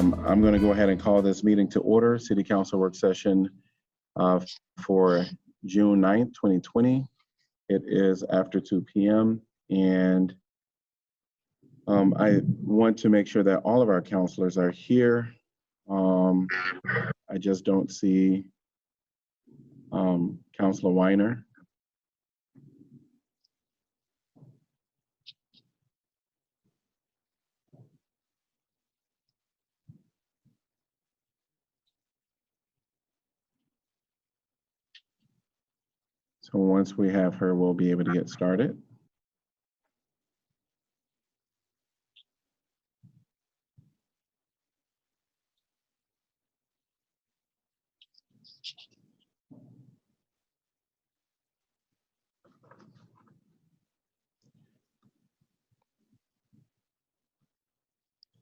I'm going to go ahead and call this meeting to order, City Council Work Session for June 9th, 2020. It is after 2 p.m. and I want to make sure that all of our counselors are here. I just don't see Councilor Weiner. So once we have her, we'll be able to get started.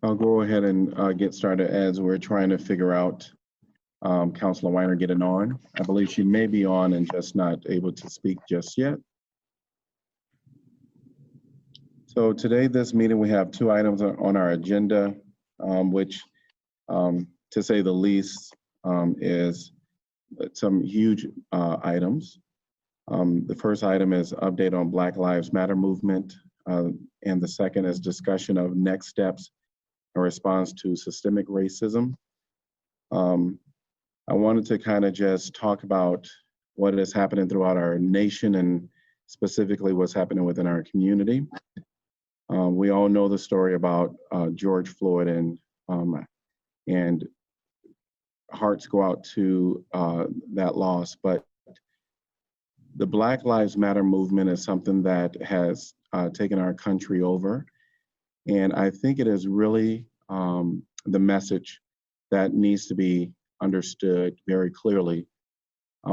I'll go ahead and get started as we're trying to figure out Councilor Weiner getting on. I believe she may be on and just not able to speak just yet. So today, this meeting, we have two items on our agenda, which to say the least is some huge items. The first item is update on Black Lives Matter movement. And the second is discussion of next steps in response to systemic racism. I wanted to kind of just talk about what is happening throughout our nation and specifically what's happening within our community. We all know the story about George Floyd, and hearts go out to that loss. But the Black Lives Matter movement is something that has taken our country over. And I think it is really the message that needs to be understood very clearly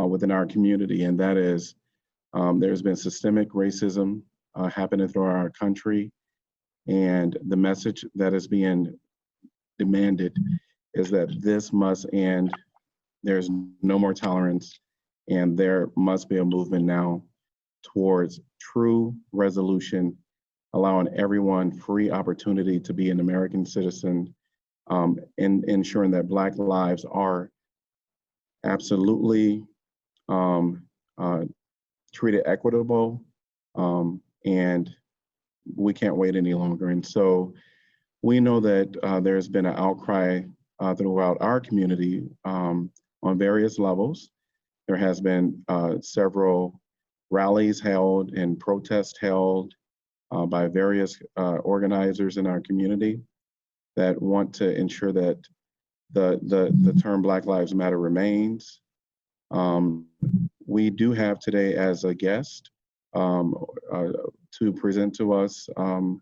within our community. And that is, there's been systemic racism happening throughout our country. And the message that is being demanded is that this must end. There's no more tolerance. And there must be a movement now towards true resolution, allowing everyone free opportunity to be an American citizen, and ensuring that Black lives are absolutely treated equitable, and we can't wait any longer. And so we know that there's been an outcry throughout our community on various levels. There has been several rallies held and protests held by various organizers in our community that want to ensure that the term Black Lives Matter remains. We do have today as a guest to present to us from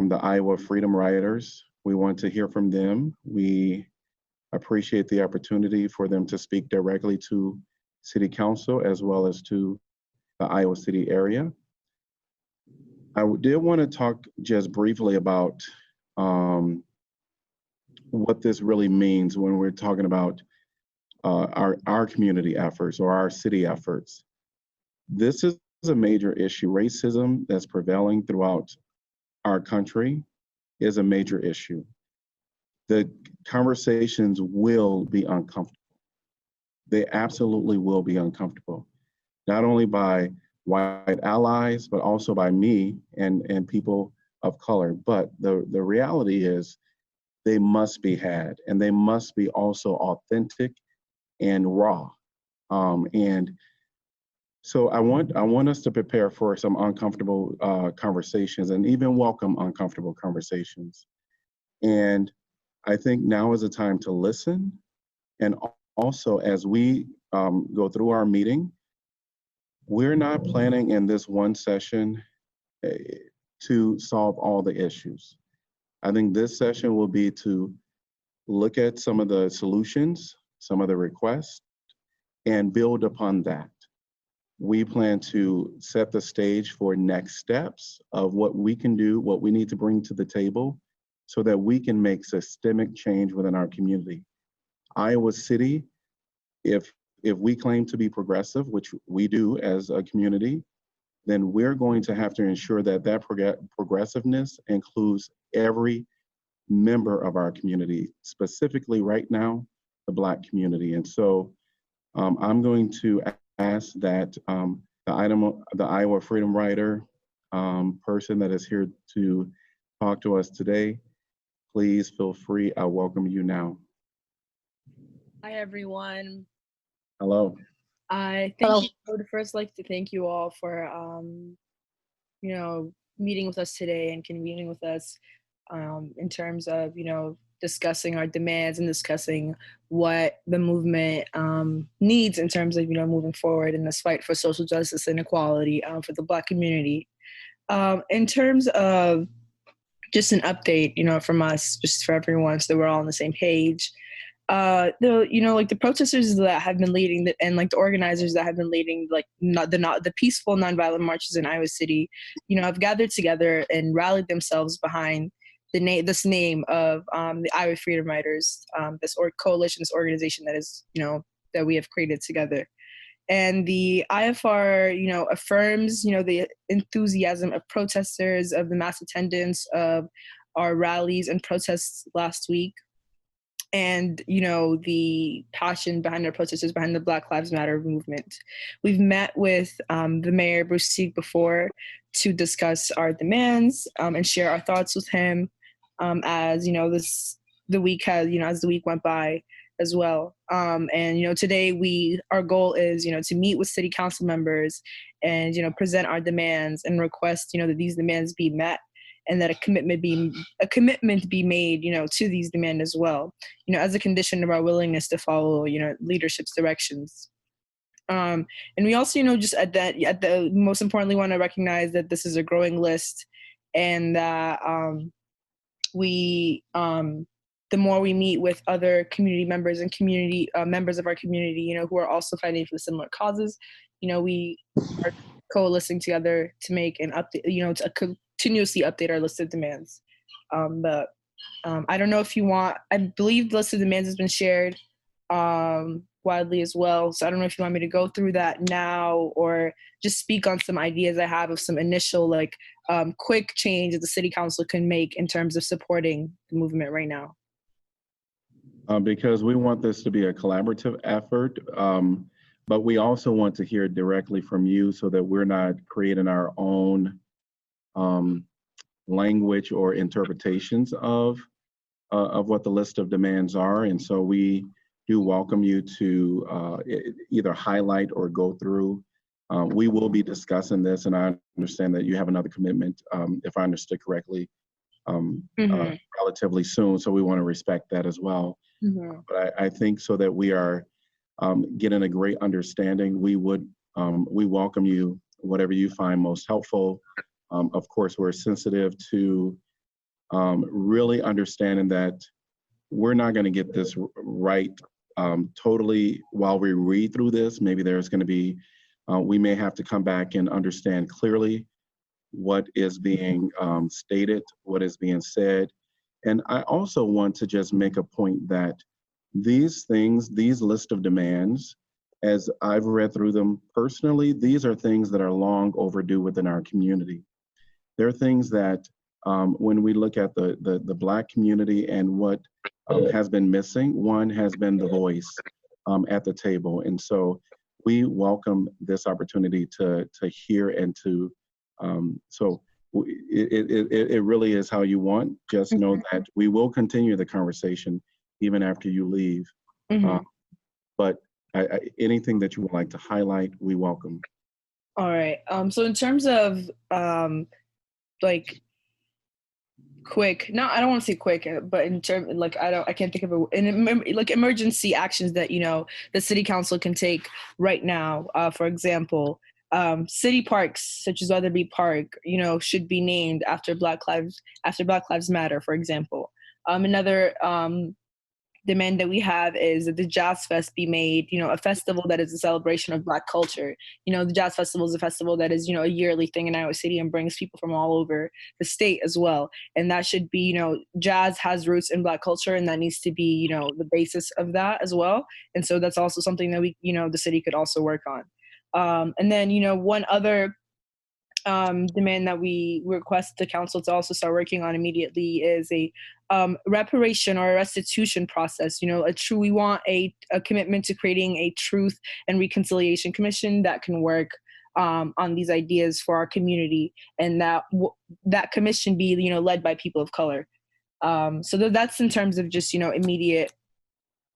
the Iowa Freedom Riders. We want to hear from them. We appreciate the opportunity for them to speak directly to City Council as well as to the Iowa City area. I did want to talk just briefly about what this really means when we're talking about our community efforts or our city efforts. This is a major issue. Racism that's prevailing throughout our country is a major issue. The conversations will be uncomfortable. They absolutely will be uncomfortable, not only by white allies, but also by me and people of color. But the reality is they must be had, and they must be also authentic and raw. And so I want us to prepare for some uncomfortable conversations and even welcome uncomfortable conversations. And I think now is the time to listen. And also, as we go through our meeting, we're not planning in this one session to solve all the issues. I think this session will be to look at some of the solutions, some of the requests, and build upon that. We plan to set the stage for next steps of what we can do, what we need to bring to the table so that we can make systemic change within our community. Iowa City, if we claim to be progressive, which we do as a community, then we're going to have to ensure that progressiveness includes every member of our community, specifically right now, the Black community. And so I'm going to ask that the Iowa Freedom Rider person that is here to talk to us today, please feel free. I welcome you now. Hi, everyone. Hello. I would first like to thank you all for, meeting with us today and convening with us in terms of, discussing our demands and discussing what the movement needs in terms of, moving forward in this fight for social justice and equality for the Black community. In terms of just an update, from us, just for everyone, so that we're all on the same page. The protesters that have been leading and the organizers that have been leading the peaceful nonviolent marches in Iowa City, have gathered together and rallied themselves behind this name of the Iowa Freedom Riders, this coalition, this organization that is that we have created together. And the IFR, affirms, the enthusiasm of protesters, of the mass attendance of our rallies and protests last week, and the passion behind our protesters, behind the Black Lives Matter movement. We've met with the mayor, Bruce Sieg, before to discuss our demands and share our thoughts with him as the week went by as well. And today our goal is to meet with city council members and present our demands and request that these demands be met, and that a commitment be made, to these demands as well, as a condition of our willingness to follow, leadership's directions. And we also, just at the most importantly, want to recognize that this is a growing list, and that the more we meet with other community members and community members of our community, who are also fighting for similar causes, we are coalescing together to make an update, to continuously update our list of demands. But I don't know if you want, I believe the list of demands has been shared widely as well. So I don't know if you want me to go through that now or just speak on some ideas I have of some initial quick change that the city council can make in terms of supporting the movement right now. Because we want this to be a collaborative effort, but we also want to hear directly from you so that we're not creating our own language or interpretations of what the list of demands are. And so we do welcome you to either highlight or go through. We will be discussing this, and I understand that you have another commitment, if I understood correctly, relatively soon. So we want to respect that as well. But I think so that we are getting a great understanding, we welcome you, whatever you find most helpful. Of course, we're sensitive to really understanding that we're not going to get this right totally while we read through this. Maybe there's going to be, we may have to come back and understand clearly what is being stated, what is being said. And I also want to just make a point that these things, these list of demands, as I've read through them personally, these are things that are long overdue within our community. They're things that when we look at the Black community and what has been missing, one has been the voice at the table. And so we welcome this opportunity to hear and to, so it really is how you want. Just know that we will continue the conversation even after you leave. But anything that you would like to highlight, we welcome. All right. So in terms of quick, no, I don't want to say quick, but in terms I can't think of emergency actions that the city council can take right now. For example, city parks such as Weatherby Park, should be named after Black Lives Matter, for example. Another demand that we have is that the Jazz Fest be made, a festival that is a celebration of Black culture. The Jazz Festival is a festival that is, a yearly thing in Iowa City and brings people from all over the state as well. And that should be, jazz has roots in Black culture, and that needs to be, the basis of that as well. And so that's also something that we, the city could also work on. And then, one other demand that we request the council to also start working on immediately is a reparation or a restitution process. We want a commitment to creating a truth and reconciliation commission that can work on these ideas for our community, and that commission be led by people of color. That's in terms of just immediate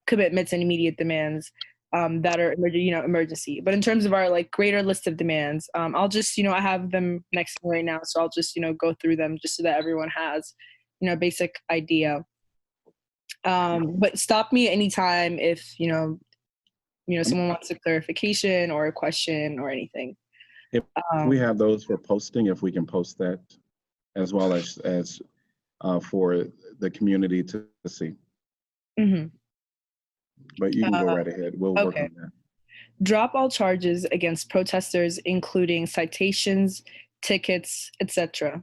commitments and immediate demands that are emergency. But in terms of our greater list of demands, I'll just I have them next to me right now, so I'll just go through them just so that everyone has a basic idea. But stop me anytime if someone wants a clarification or a question or anything. If we have those for posting, if we can post that as well as for the community to see. Mm-hmm. But you can go right ahead. We'll work on that. Drop all charges against protesters, including citations, tickets, etc.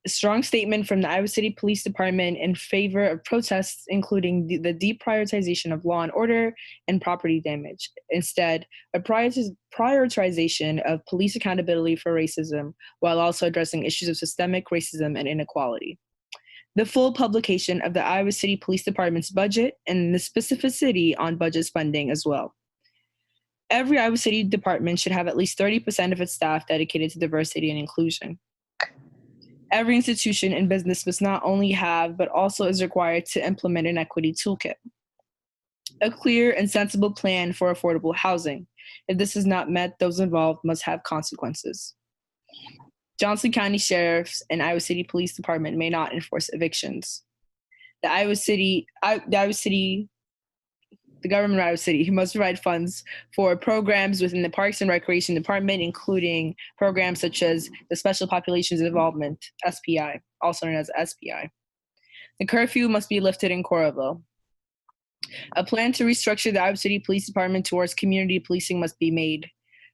A strong statement from the Iowa City Police Department in favor of protests, including the deprioritization of law and order and property damage. Instead, a prioritization of police accountability for racism, while also addressing issues of systemic racism and inequality. The full publication of the Iowa City Police Department's budget and the specificity on budget funding as well. Every Iowa City department should have at least 30% of its staff dedicated to diversity and inclusion. Every institution and business must not only have, but also is required to implement an equity toolkit. A clear and sensible plan for affordable housing. If this is not met, those involved must have consequences. Johnson County Sheriff's and Iowa City Police Department may not enforce evictions. The government of Iowa City must provide funds for programs within the Parks and Recreation Department, including programs such as the Special Populations Involvement, SPI, also known as SPI. The curfew must be lifted in Coralville. A plan to restructure the Iowa City Police Department towards community policing must be made.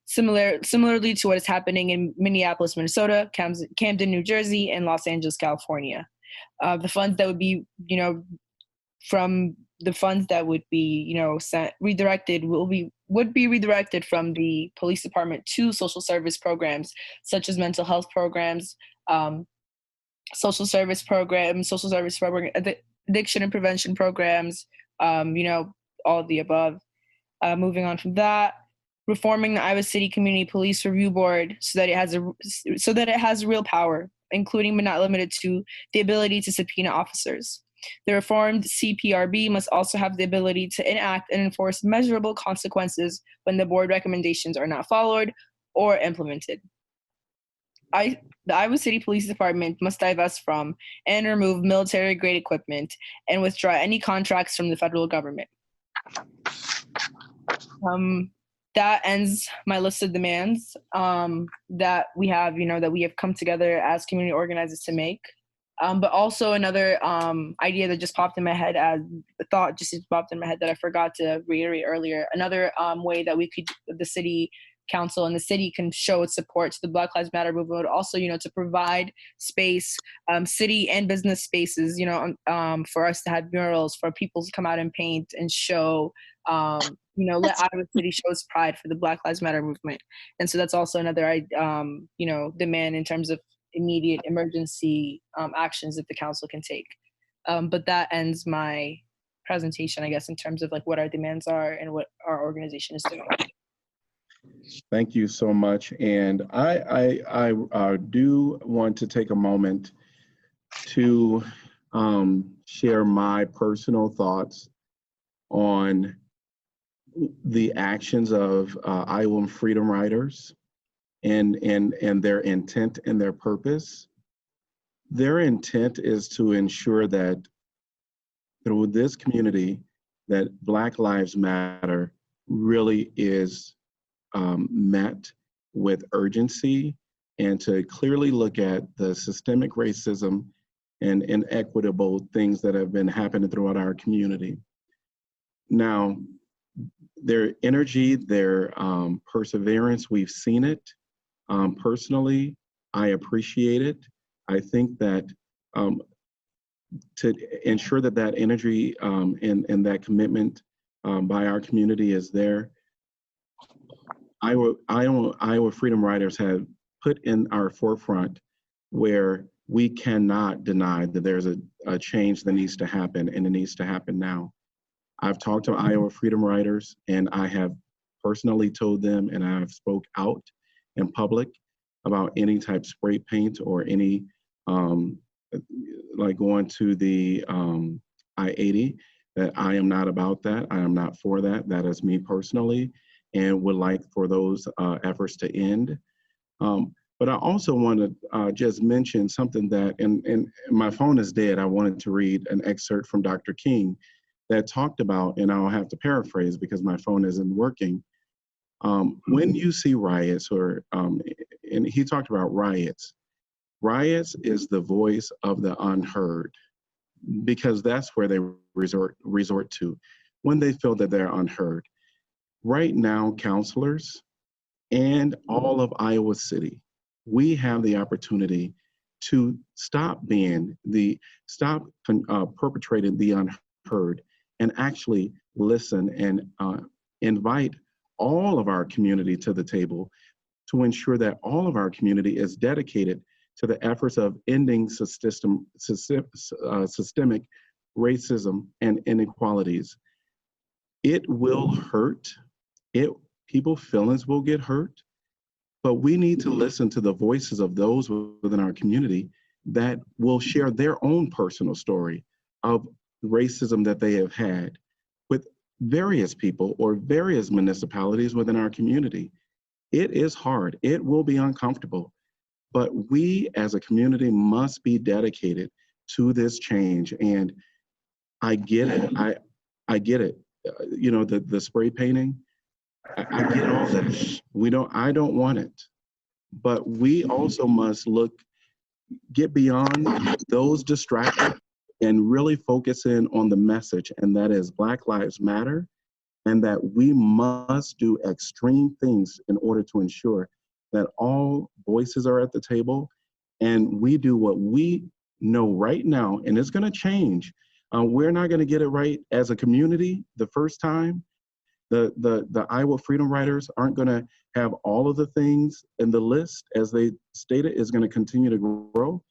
Similarly to what is happening in Minneapolis, Minnesota, Camden, New Jersey, and Los Angeles, California. The funds that would be, from the funds that would be, redirected would be redirected from the police department to social service programs such as mental health programs, social service programs, addiction and prevention programs, all of the above. Moving on from that, reforming the Iowa City Community Police Review Board so that it has real power, including but not limited to the ability to subpoena officers. The reformed CPRB must also have the ability to enact and enforce measurable consequences when the board recommendations are not followed or implemented. The Iowa City Police Department must divest from and remove military-grade equipment and withdraw any contracts from the federal government. That ends my list of demands that we have, that we have come together as community organizers to make. But also another idea that just popped in my head, that I forgot to reiterate earlier. Another way that the city council and the city can show its support to the Black Lives Matter movement would also, to provide space, city and business spaces, for us to have murals, for people to come out and paint and show, let Iowa City show its pride for the Black Lives Matter movement. And so that's also another, demand in terms of immediate emergency actions that the council can take. But that ends my presentation, I guess, in terms of what our demands are and what our organization is doing. Thank you so much. And I do want to take a moment to share my personal thoughts on the actions of Iowa Freedom Riders and their intent and their purpose. Their intent is to ensure that through this community, that Black Lives Matter really is met with urgency, and to clearly look at the systemic racism and inequitable things that have been happening throughout our community. Now, their energy, their perseverance, we've seen it. Personally, I appreciate it. I think that to ensure that that energy and that commitment by our community is there, Iowa Freedom Riders have put in our forefront where we cannot deny that there's a change that needs to happen, and it needs to happen now. I've talked to Iowa Freedom Riders, and I have personally told them, and I have spoke out in public about any type spray paint or any like going to the I-80, that I am not about that. I am not for that. That is me personally, and would like for those efforts to end. But I also want to just mention something that, and my phone is dead. I wanted to read an excerpt from Dr. King that talked about, and I'll have to paraphrase because my phone isn't working. When you see riots, and he talked about riots, riots is the voice of the unheard, because that's where they resort to when they feel that they're unheard. Right now, counselors and all of Iowa City, we have the opportunity to stop perpetrating the unheard, and actually listen and invite all of our community to the table to ensure that all of our community is dedicated to the efforts of ending systemic racism and inequalities. It will hurt. People's feelings will get hurt, but we need to listen to the voices of those within our community that will share their own personal story of racism that they have had with various people or various municipalities within our community. It is hard. It will be uncomfortable, but we as a community must be dedicated to this change. And I get it. I get it. You know, the spray painting, I get all that. I don't want it. But we also must get beyond those distractions and really focus in on the message, and that is Black Lives Matter, and that we must do extreme things in order to ensure that all voices are at the table, and we do what we know right now, and it's going to change. We're not going to get it right as a community the first time. The Iowa Freedom Riders aren't going to have all of the things in the list, as they stated, is going to continue to grow.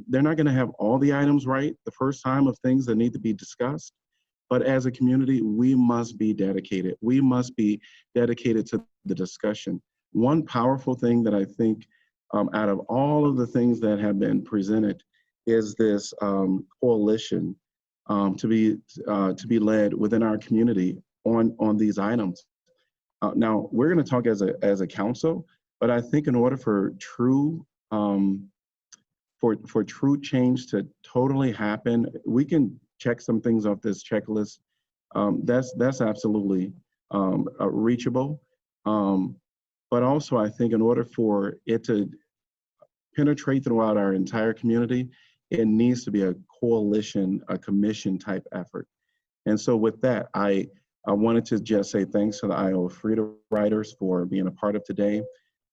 They're not going to have all the items right the first time of things that need to be discussed. But as a community, we must be dedicated. We must be dedicated to the discussion. One powerful thing that I think out of all of the things that have been presented is this coalition to be led within our community on these items. Now, we're going to talk as a council, but I think in order for true true change to totally happen, we can check some things off this checklist. That's absolutely reachable. But also, I think in order for it to penetrate throughout our entire community, it needs to be a coalition, a commission type effort. And so with that, I wanted to just say thanks to the Iowa Freedom Riders for being a part of today.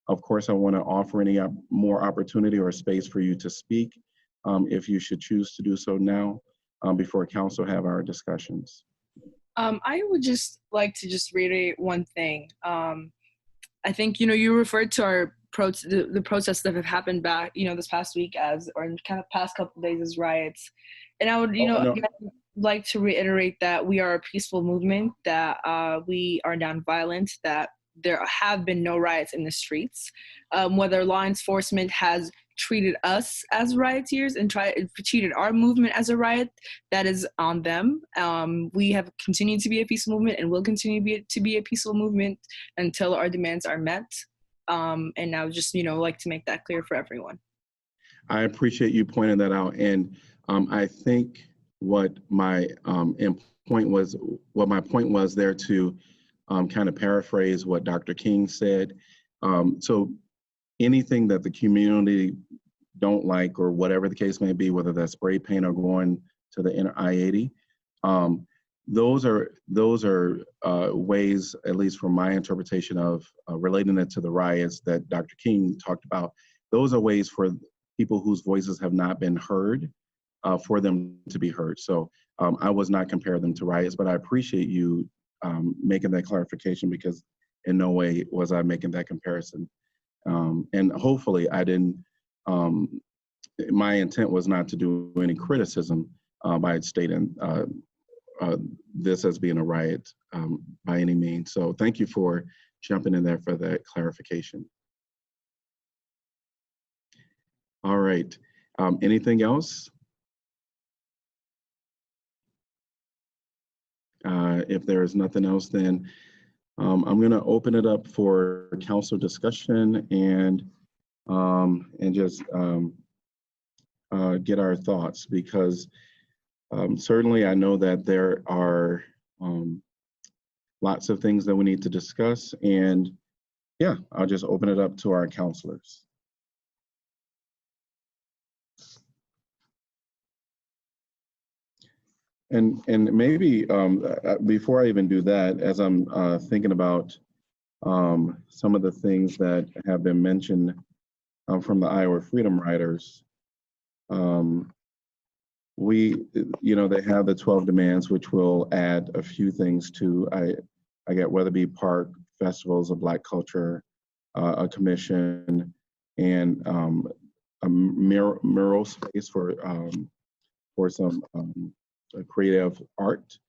Of course, I want to offer any more opportunity or space for you to speak if you should choose to do so now before council have our discussions. I would just like to reiterate one thing. I think, you referred to our the protests that have happened back, this past week or in kind of past couple of days as riots. And I would, again, like to reiterate that we are a peaceful movement, that we are nonviolent, that there have been no riots in the streets. Whether law enforcement has treated us as rioters and treated our movement as a riot, that is on them. We have continued to be a peaceful movement and will continue to be a peaceful movement until our demands are met. And I would just, like to make that clear for everyone. I appreciate you pointing that out. And I think what my point was there to kind of paraphrase what Dr. King said. So anything that the community don't like, or whatever the case may be, whether that's spray paint or going to the inner I-80, those are ways, at least from my interpretation of relating it to the riots that Dr. King talked about. Those are ways for people whose voices have not been heard, for them to be heard. So I was not comparing them to riots, but I appreciate you making that clarification, because in no way was I making that comparison. And hopefully I didn't, my intent was not to do any criticism by stating this as being a riot by any means. So thank you for jumping in there for that clarification. All right, anything else? If there is nothing else, then I'm going to open it up for council discussion and just get our thoughts, because certainly I know that there are lots of things that we need to discuss, and yeah, I'll just open it up to our counselors. And maybe before I even do that, as I'm thinking about some of the things that have been mentioned from the Iowa Freedom Riders, they have the 12 demands, which will add a few things to, I get Weatherby Park, festivals of Black culture, a commission, and a mural space for some creative art.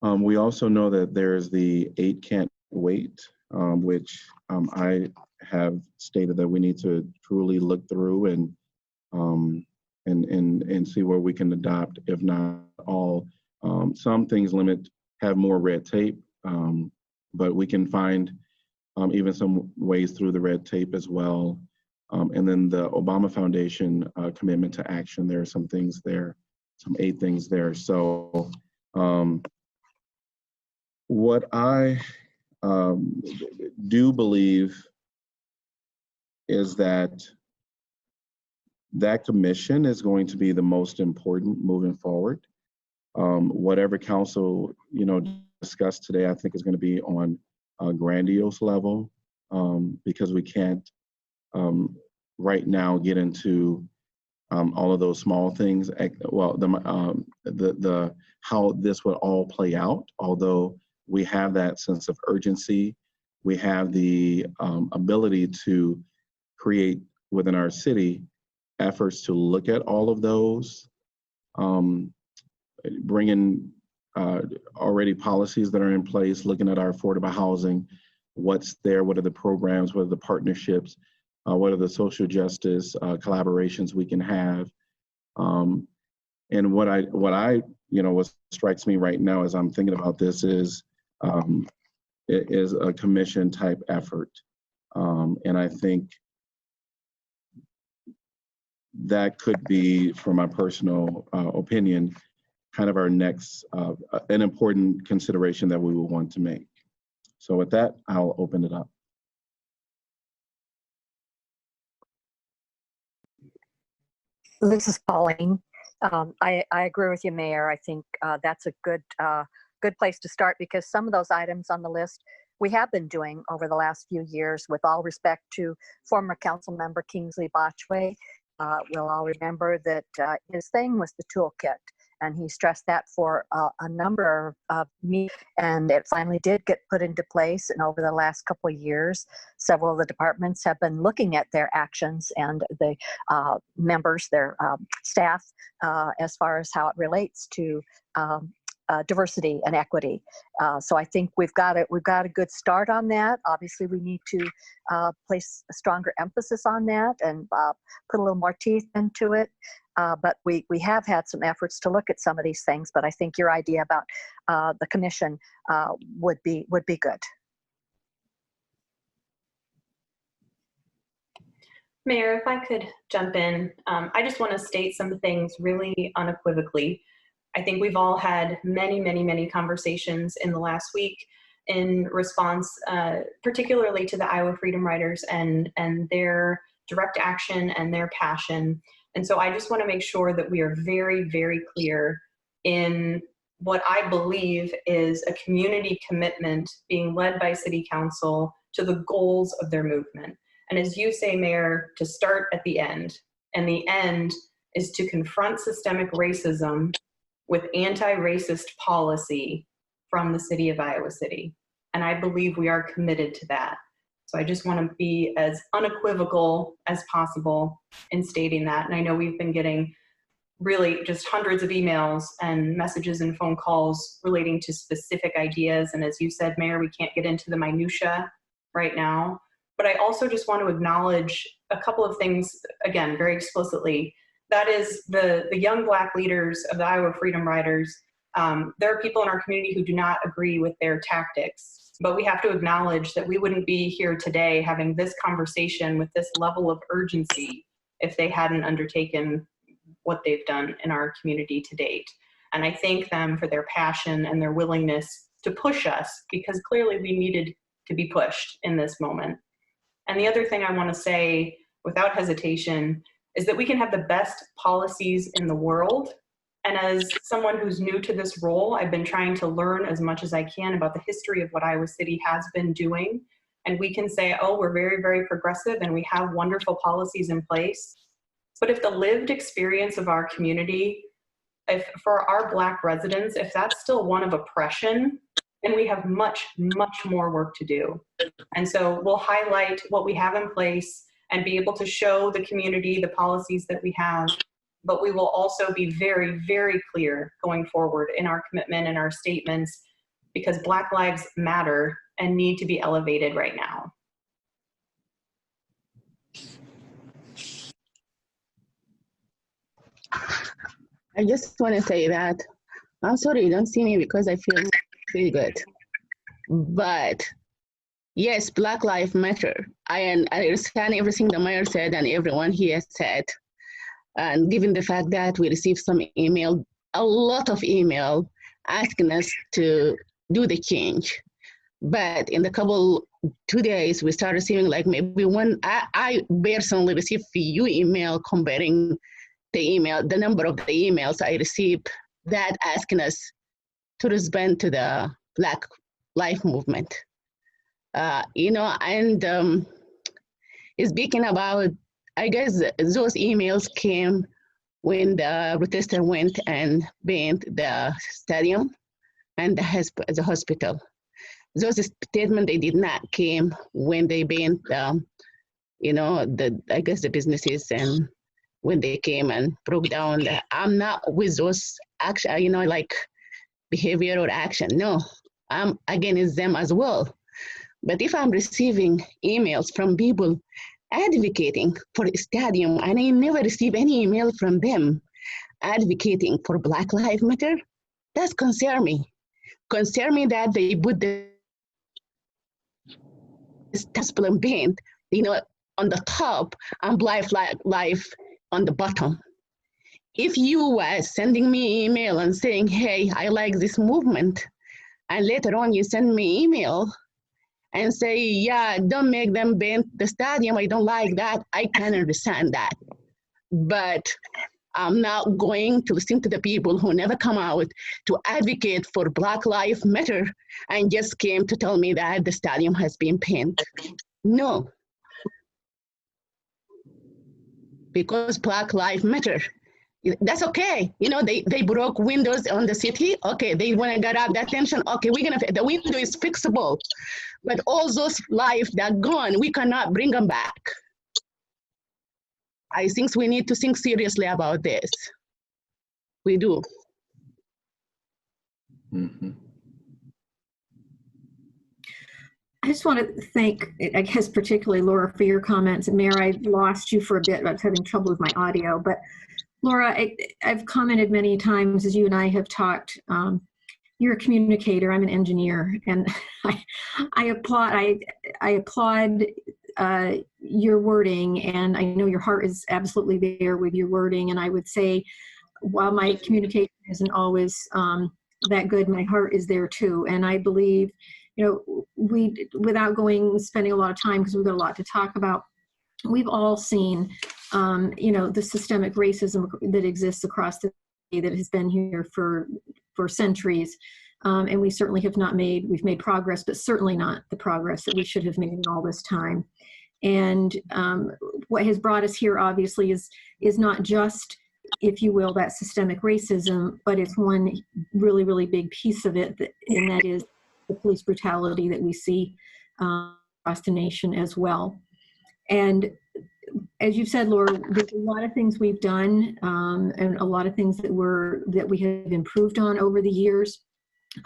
We also know that there's the 8 Can't Wait, which I have stated that we need to truly look through and see where we can adopt, if not all. Some things have more red tape, but we can find even some ways through the red tape as well. And then the Obama Foundation commitment to action, there are some things there, some 8 things there. So what I do believe is that commission is going to be the most important moving forward. Whatever council, discussed today, I think is going to be on a grandiose level, because we can't right now get into all of those small things. Well, the how this would all play out, although we have that sense of urgency, we have the ability to create within our city efforts to look at all of those, bringing already policies that are in place, looking at our affordable housing, what's there, what are the programs, what are the partnerships, what are the social justice collaborations we can have. And what strikes me right now as I'm thinking about this is a commission type effort. And I think that could be, from my personal opinion, kind of our next, an important consideration that we will want to make. So with that, I'll open it up. This is Pauline. I agree with you, Mayor. I think that's a good place to start, because some of those items on the list we have been doing over the last few years, with all respect to former council member Kingsley Botchway. We'll all remember that his thing was the toolkit, and he stressed that for a number of meetings, and it finally did get put into place. And over the last couple of years, several of the departments have been looking at their actions and the members, their staff, as far as how it relates to diversity and equity. So I think we've got a good start on that. Obviously, we need to place a stronger emphasis on that and put a little more teeth into it. But we have had some efforts to look at some of these things. But I think your idea about the commission would be good. Mayor, if I could jump in, I just want to state some things really unequivocally. I think we've all had many, many, many conversations in the last week in response, particularly to the Iowa Freedom Riders and their direct action and their passion. And so I just want to make sure that we are very, very clear in what I believe is a community commitment being led by City Council to the goals of their movement. And as you say, Mayor, to start at the end. And the end is to confront systemic racism with anti-racist policy from the city of Iowa City. And I believe we are committed to that. So I just want to be as unequivocal as possible in stating that. And I know we've been getting really just hundreds of emails and messages and phone calls relating to specific ideas. And as you said, Mayor, we can't get into the minutia right now. But I also just want to acknowledge a couple of things, again, very explicitly. That is the young Black leaders of the Iowa Freedom Riders. There are people in our community who do not agree with their tactics, but we have to acknowledge that we wouldn't be here today having this conversation with this level of urgency if they hadn't undertaken what they've done in our community to date. And I thank them for their passion and their willingness to push us, because clearly we needed to be pushed in this moment. And the other thing I want to say without hesitation is that we can have the best policies in the world. And as someone who's new to this role, I've been trying to learn as much as I can about the history of what Iowa City has been doing. And we can say, oh, we're very, very progressive and we have wonderful policies in place. But if the lived experience of our community, if for our Black residents, if that's still one of oppression, then we have much, much more work to do. And so we'll highlight what we have in place and be able to show the community the policies that we have, but we will also be very, very clear going forward in our commitment and our statements, because Black lives matter and need to be elevated right now. I just want to say that I'm sorry you don't see me because I feel pretty good. But yes, Black Lives Matter. I understand everything the mayor said and everyone here said. And given the fact that we received some email, a lot of email asking us to do the change. But in the 2 days, we started receiving like maybe one, I personally received a few email comparing the number of the emails I received that asking us to respond to the Black Life Movement. And speaking about, I guess those emails came when the protester went and banned the stadium and the hospital. Those statements, they did not came when they banned, I guess the businesses, and when they came and broke down. I'm not with those action, like behavior or action. No, I'm against them as well. But if I'm receiving emails from people advocating for a stadium, and I never receive any email from them advocating for Black Lives Matter, that's concern me. Concern me that they put the gospel band, on the top and Black Life on the bottom. If you were sending me email and saying, hey, I like this movement, and later on you send me email and say, yeah, don't make them ban the stadium, I don't like that, I can understand that. But I'm not going to listen to the people who never come out to advocate for Black Lives Matter and just came to tell me that the stadium has been banned. No. Because Black Lives Matter. That's okay. They broke windows on the city. Okay, they want to get out that tension. Okay, the window is fixable. But all those lives that are gone, we cannot bring them back. I think we need to think seriously about this. We do. Mm-hmm. I just want to thank, I guess, particularly Laura for your comments. And Mayor, I lost you for a bit. I was having trouble with my audio. But Laura, I've commented many times as you and I have talked. You're a communicator. I'm an engineer, and I applaud your wording, and I know your heart is absolutely there with your wording. And I would say, while my communication isn't always that good, my heart is there too. And I believe, without spending a lot of time, because we've got a lot to talk about, we've all seen, the systemic racism that exists across the city that has been here for centuries. And we certainly have not we've made progress, but certainly not the progress that we should have made in all this time. And what has brought us here, obviously, is not just, if you will, that systemic racism, but it's one really, really big piece of it, and that is the police brutality that we see across the nation as well. And as you've said, Laura, there's a lot of things we've done, and a lot of things that we have improved on over the years.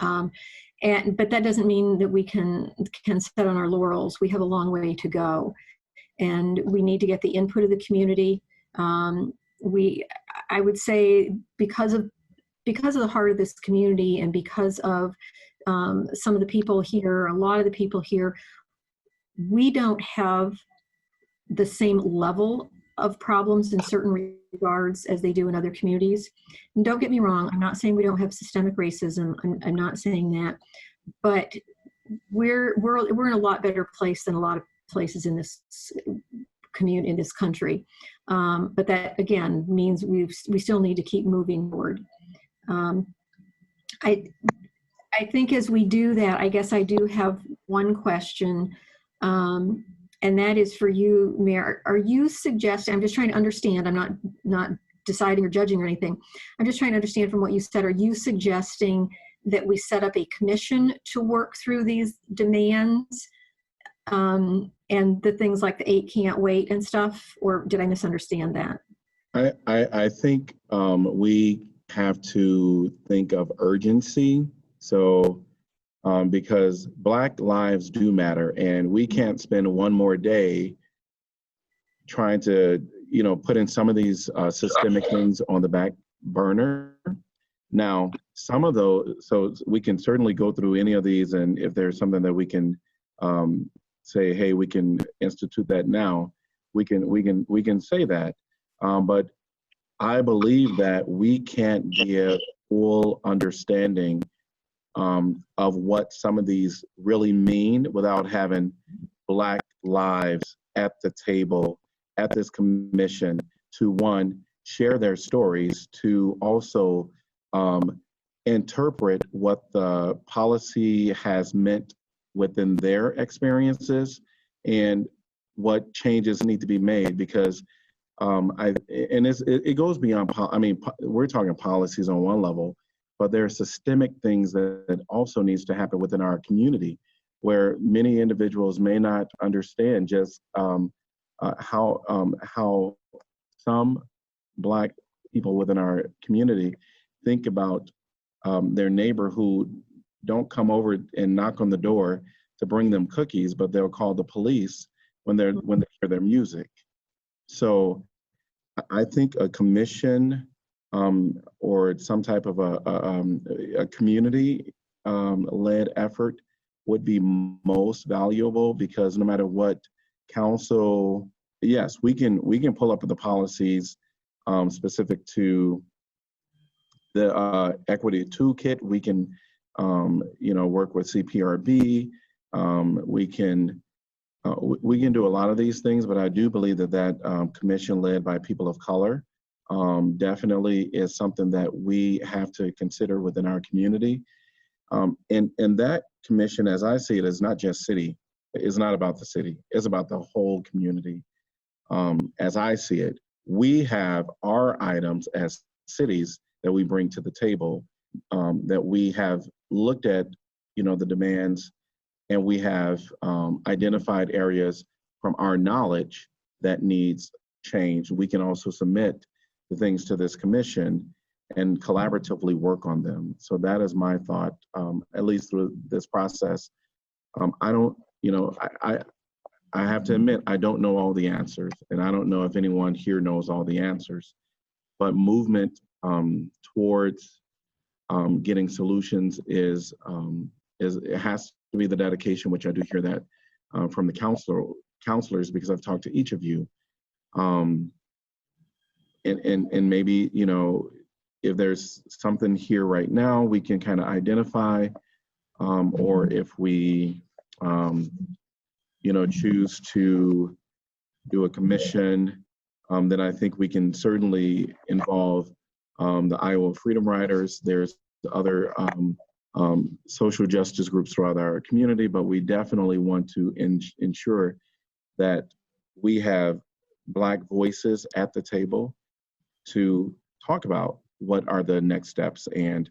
But that doesn't mean that we can sit on our laurels. We have a long way to go, and we need to get the input of the community. I would say because of the heart of this community, and because of some of the people here, a lot of the people here, we don't have the same level of problems in certain regards as they do in other communities. And don't get me wrong, I'm not saying we don't have systemic racism. I'm not saying that, but we're in a lot better place than a lot of places in this community, in this country. But that again means we still need to keep moving forward. I think as we do that, I guess I do have one question. And that is for you, Mayor. Are you suggesting, I'm just trying to understand, I'm not deciding or judging or anything. I'm just trying to understand from what you said, are you suggesting that we set up a commission to work through these demands and the things like the 8 can't wait and stuff, or did I misunderstand that? I think we have to think of urgency. So because Black lives do matter, and we can't spend one more day trying to, put in some of these systemic things on the back burner. Now, some of those, so we can certainly go through any of these, and if there's something that we can say, hey, we can institute that now, we can say that. But I believe that we can't give full understanding of what some of these really mean without having Black lives at the table, at this commission, to one, share their stories, to also interpret what the policy has meant within their experiences and what changes need to be made. Because it goes beyond, we're talking policies on one level, but there are systemic things that also needs to happen within our community, where many individuals may not understand just how some Black people within our community think about their neighbor who don't come over and knock on the door to bring them cookies, but they'll call the police when they hear their music. So I think a commission or some type of a community led effort would be most valuable, because no matter what council, yes, we can pull up the policies specific to the equity toolkit. We can work with CPRB. We can do a lot of these things, but I do believe that commission led by people of color definitely is something that we have to consider within our community. And that commission, as I see it, is not just city. It's not about the city. It's about the whole community. As I see it, we have our items as cities that we bring to the table, that we have looked at, the demands, and we have identified areas from our knowledge that needs change. We can also submit the things to this commission and collaboratively work on them. So that is my thought, at least through this process. I don't, I have to admit, I don't know all the answers, and I don't know if anyone here knows all the answers, but movement towards getting solutions is it has to be the dedication, which I do hear that from the counselors, because I've talked to each of you. And maybe, if there's something here right now, we can kind of identify, or if we, choose to do a commission, then I think we can certainly involve the Iowa Freedom Riders. There's other social justice groups throughout our community, but we definitely want to ensure that we have Black voices at the table to talk about what are the next steps. And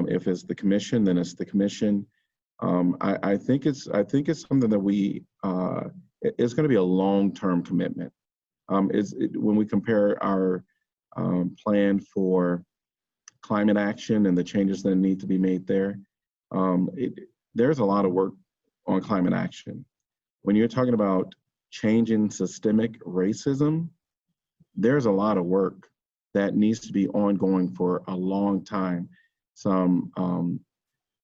if it's the commission, then it's the commission. I think it's something that it's going to be a long-term commitment. When we compare our plan for climate action and the changes that need to be made there, there's a lot of work on climate action. When you're talking about changing systemic racism, there's a lot of work that needs to be ongoing for a long time. Some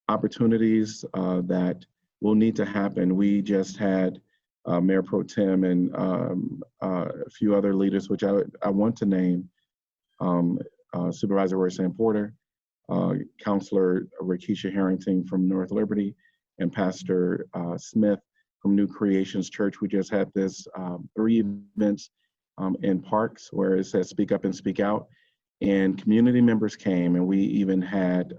opportunities that will need to happen. We just had Mayor Pro Tem and a few other leaders, which I want to name, Supervisor Roy Porter, Counselor Rakesha Harrington from North Liberty, and Pastor Smith from New Creations Church. We just had this 3 events in parks where it says speak up and speak out, and community members came, and we even had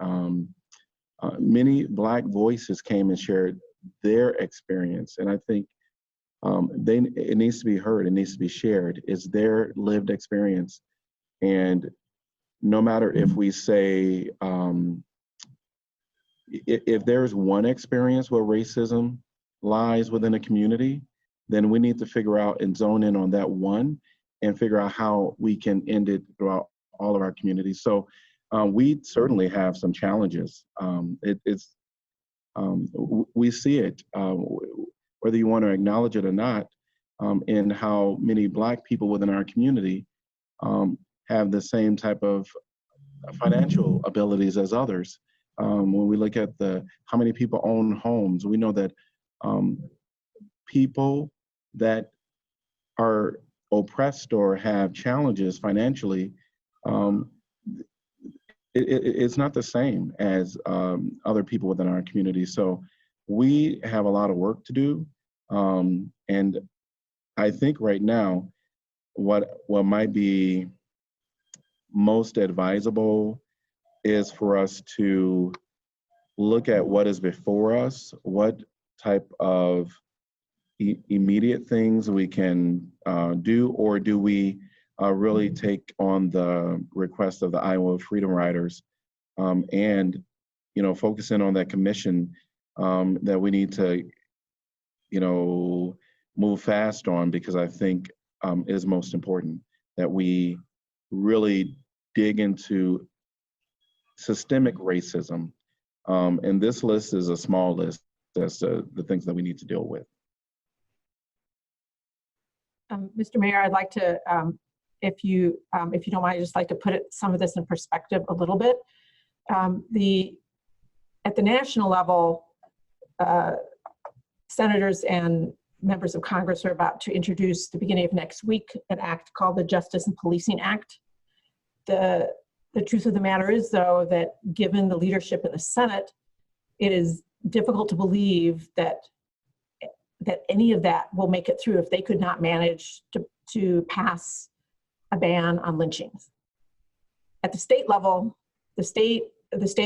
many Black voices came and shared their experience. And I think it needs to be heard, it needs to be shared. It's their lived experience. And no matter if we say, if there's one experience where racism lies within a community, then we need to figure out and zone in on that one and figure out how we can end it throughout all of our communities. So we certainly have some challenges. We see it, whether you want to acknowledge it or not, in how many Black people within our community have the same type of financial abilities as others. When we look at how many people own homes, we know that people that are oppressed or have challenges financially, it's not the same as other people within our community. So we have a lot of work to do. And I think right now, what might be most advisable is for us to look at what is before us, what type of immediate things we can do, or do we really take on the request of the Iowa Freedom Riders and, focus in on that commission that we need to, move fast on, because I think is most important that we really dig into systemic racism. And this list is a small list as to the things that we need to deal with. Mr. Mayor, I'd like to, if you don't mind, I'd just like to put some of this in perspective a little bit. At the national level, senators and members of Congress are about to introduce, the beginning of next week, an act called the Justice and Policing Act. The truth of the matter is, though, that given the leadership in the Senate, it is difficult to believe that any of that will make it through if they could not manage to pass a ban on lynchings. At the state level, the state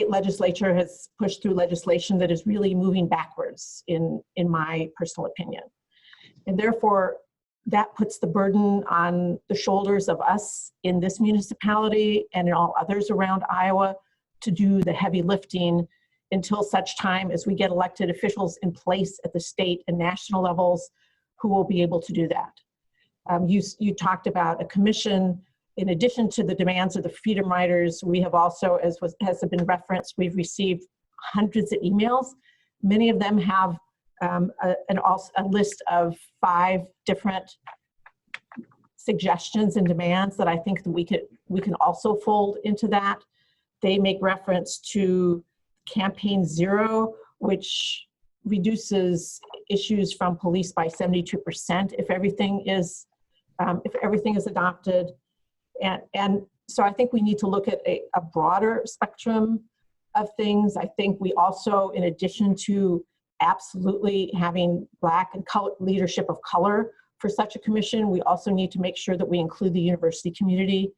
legislature has pushed through legislation that is really moving backwards, in my personal opinion. And therefore, that puts the burden on the shoulders of us in this municipality and in all others around Iowa to do the heavy lifting until such time as we get elected officials in place at the state and national levels who will be able to do that. You talked about a commission. In addition to the demands of the Freedom Riders, we have also, as has been referenced, we've received hundreds of emails. Many of them have a list of 5 different suggestions and demands that I think that we can also fold into that. They make reference to Campaign Zero, which reduces issues from police by 72% if everything is adopted. And so I think we need to look at a broader spectrum of things. I think we also, in addition to absolutely having Black and leadership of color for such a commission, we also need to make sure that we include the university community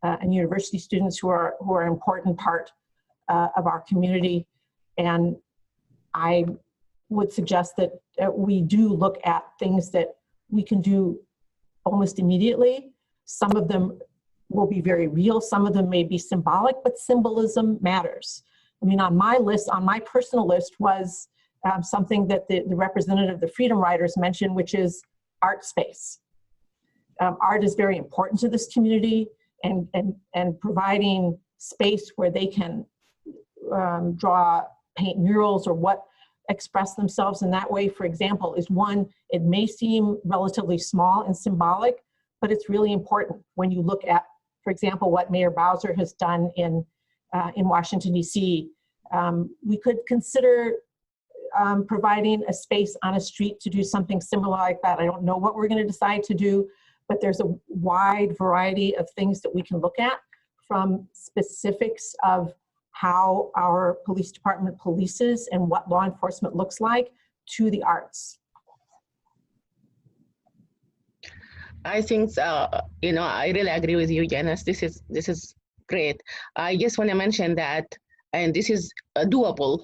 and university students who are an important part of our community. And I would suggest that we do look at things that we can do almost immediately. Some of them will be very real. Some of them may be symbolic, but symbolism matters. I mean, on my personal list was something that the representative of the Freedom Riders mentioned, which is art space. Art is very important to this community, and providing space where they can draw, paint murals, or express themselves in that way, for example, is one. It may seem relatively small and symbolic, but it's really important when you look at, for example, what Mayor Bowser has done in Washington, D.C. We could consider providing a space on a street to do something similar like that. I don't know what we're going to decide to do, but there's a wide variety of things that we can look at, from specifics of how our police department polices and what law enforcement looks like, to the arts. I think, I really agree with you, Janice. This is great. I just want to mention that, and this is doable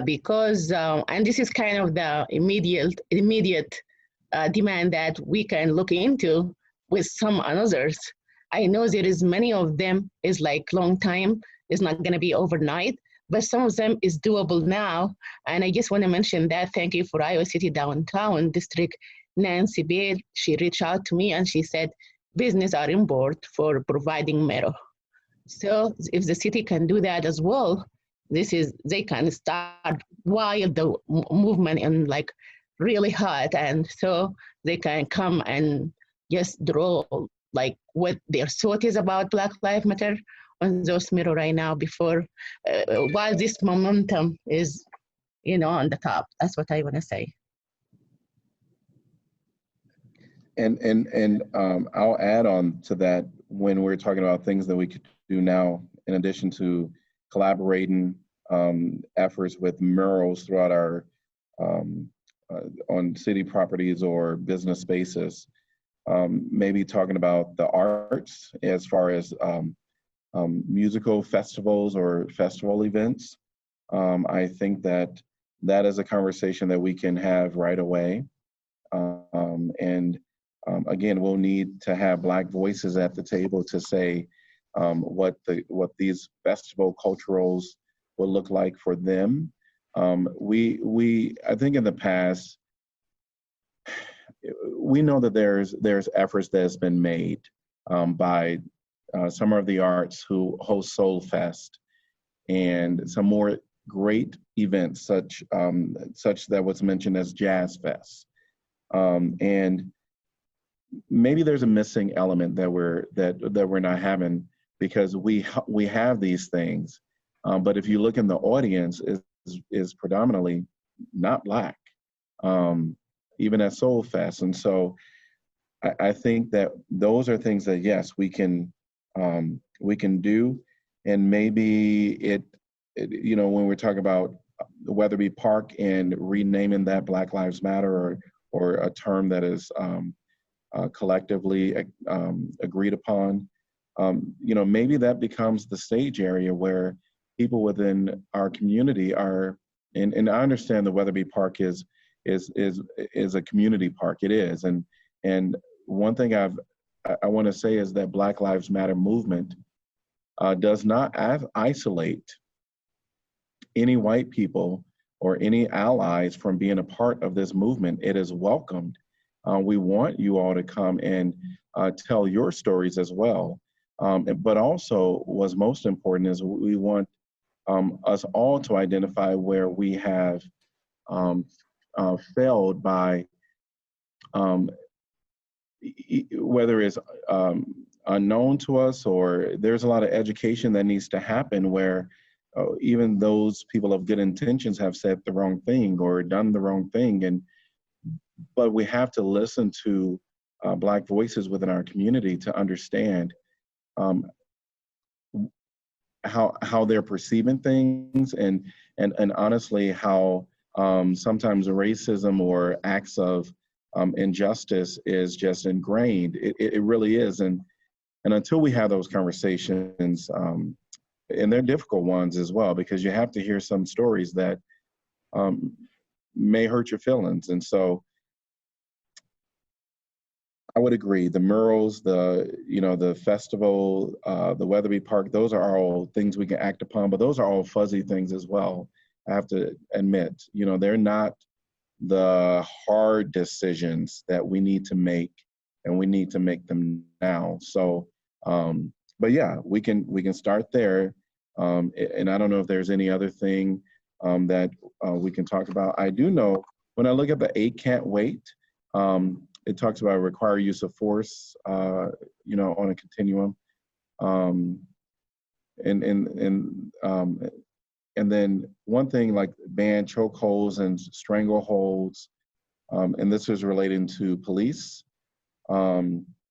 because, and this is kind of the immediate demand that we can look into with some others. I know there is many of them is like long time. It's not going to be overnight, but some of them is doable now. And I just want to mention that. Thank you for Iowa City Downtown District Nancy Beard. She reached out to me and she said, business are on board for providing metal. So if the city can do that as well, they can start while the movement and like really hot, and so they can come and just draw like what their thought is about Black Lives Matter on those mirror right now before, while this momentum is, on the top. That's what I want to say. And I'll add on to that when we're talking about things that we could do now, in addition to collaborating efforts with murals throughout our on city properties or business spaces. Maybe talking about the arts as far as musical festivals or festival events. I think that is a conversation that we can have right away. Again, we'll need to have Black voices at the table to say what these festival culturals will look like for them. I think in the past, we know that there's efforts that has been made by Summer of the Arts, who host Soul Fest, and some more great events such that was mentioned as Jazz Fest. And maybe there's a missing element that we're not having, because we have these things, but if you look in the audience, is predominantly not Black, even at Soul Fest. And so I think that those are things that, yes, we can do. And maybe it when we're talking about Weatherby Park and renaming that Black Lives Matter, or a term that is collectively agreed upon, maybe that becomes the stage area where people within our community are, and I understand the Weatherby Park is a community park. It is, and one thing I want to say is that Black Lives Matter movement does not isolate any white people or any allies from being a part of this movement. It is welcomed. We want you all to come and tell your stories as well. But also, what's most important is we want us all to identify where we have failed by, whether it's unknown to us, or there's a lot of education that needs to happen where even those people of good intentions have said the wrong thing or done the wrong thing. But we have to listen to Black voices within our community to understand how they're perceiving things, and honestly how sometimes racism or acts of injustice is just ingrained. It really is, and until we have those conversations, and they're difficult ones as well, because you have to hear some stories that may hurt your feelings. And so I would agree, the murals, the festival, the Weatherby Park, those are all things we can act upon, but those are all fuzzy things as well. I have to admit, you know, they're not the hard decisions that we need to make, and we need to make them now. So, but yeah, we can start there. And I don't know if there's any other thing that we can talk about. I do know when I look at the 8 can't wait, it talks about require use of force, you know, on a continuum. And then one thing like ban chokeholds and strangleholds, and this is relating to police,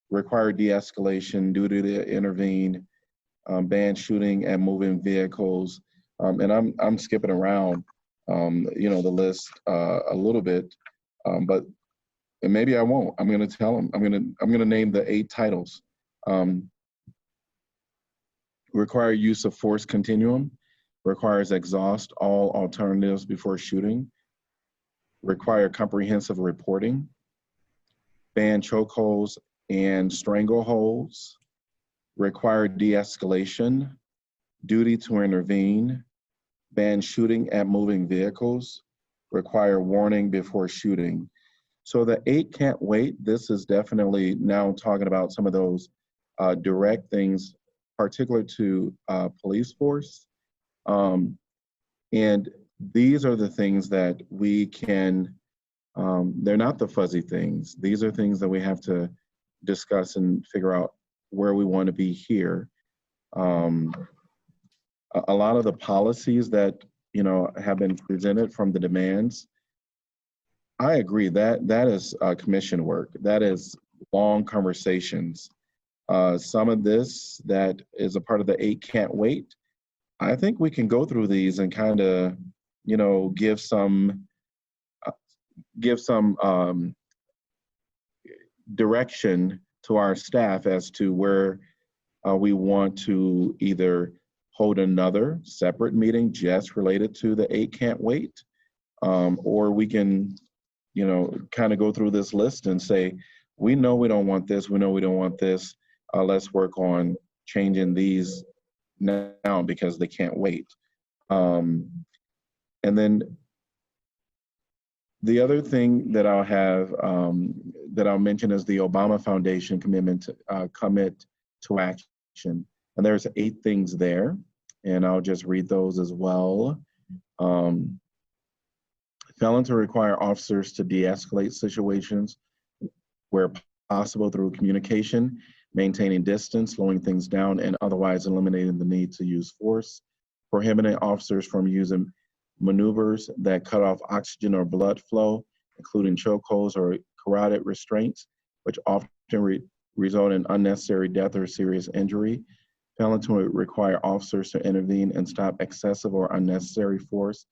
require de-escalation, duty to intervene, ban shooting and moving vehicles. And I'm skipping around, you know, the list a little bit, but and maybe I won't. I'm going to tell them. I'm going to name the 8 titles. Require use of force continuum, requires exhaust all alternatives before shooting, require comprehensive reporting, ban chokeholds and strangleholds, require de-escalation, duty to intervene, ban shooting at moving vehicles, require warning before shooting. So the 8 can't wait. This is definitely now talking about some of those direct things, particular to police force. And these are the things that we can, they're not the fuzzy things. These are things that we have to discuss and figure out where we want to be here. A lot of the policies that, you know, have been presented from the demands, I agree that that is commission work. That is long conversations. Some of this that is a part of the 8 can't wait, I think we can go through these and kind of, you know, give some direction to our staff as to where we want to either hold another separate meeting just related to the 8 can't wait, or we can, you know, kind of go through this list and say, we know we don't want this, we know we don't want this, let's work on changing these now because they can't wait. And then the other thing that I'll have, that I'll mention is the Obama Foundation commitment to commit to action. And there's 8 things there, and I'll just read those as well. Failing to require officers to de-escalate situations where possible through communication, maintaining distance, slowing things down, and otherwise eliminating the need to use force. Prohibiting officers from using maneuvers that cut off oxygen or blood flow, including chokeholds or carotid restraints, which often result in unnecessary death or serious injury. Failing to require officers to intervene and stop excessive or unnecessary force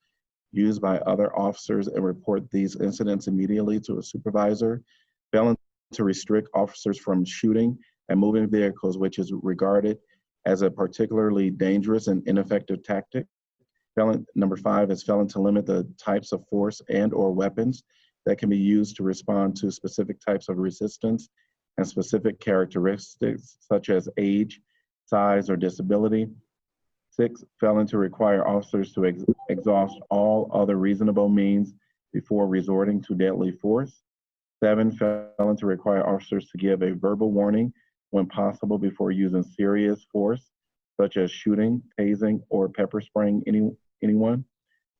used by other officers and report these incidents immediately to a supervisor. Failing to restrict officers from shooting and moving vehicles, which is regarded as a particularly dangerous and ineffective tactic. Number 5 is failing to limit the types of force and or weapons that can be used to respond to specific types of resistance and specific characteristics such as age, size, or disability. 6, failing to require officers to exhaust all other reasonable means before resorting to deadly force. 7, failing to require officers to give a verbal warning when possible before using serious force, such as shooting, tasing, or pepper spraying anyone.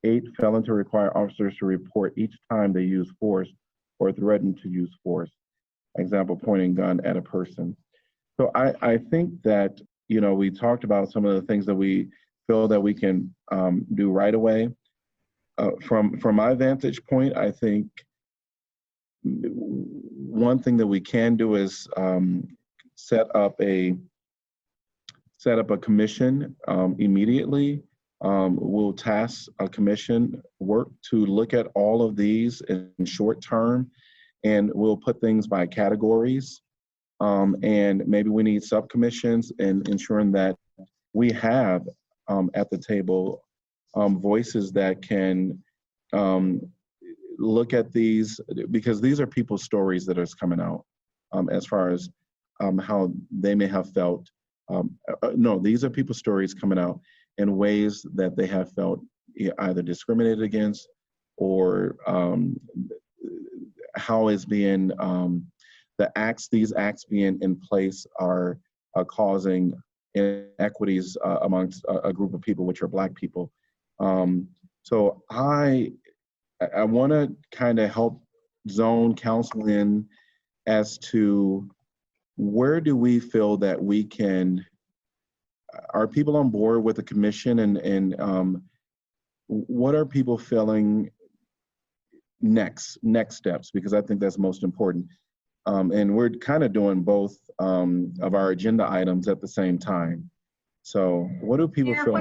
8, failing to require officers to report each time they use force or threaten to use force. Example, pointing gun at a person. So I think that, you know, we talked about some of the things that we feel that we can do right away. From my vantage point, I think one thing that we can do is set up a commission immediately. We'll task a commission work to look at all of these in short term, and we'll put things by categories. And maybe we need subcommissions and ensuring that we have at the table voices that can look at these, because these are people's stories that are coming out as far as how they may have felt. No, these are people's stories coming out in ways that they have felt either discriminated against, or how is being these acts being in place are causing inequities amongst a group of people, which are Black people. So I want to kind of help zone council in as to where do we feel that we can, are people on board with the commission, and what are people feeling next steps, because I think that's most important. And we're kind of doing both of our agenda items at the same time. So what do people feel?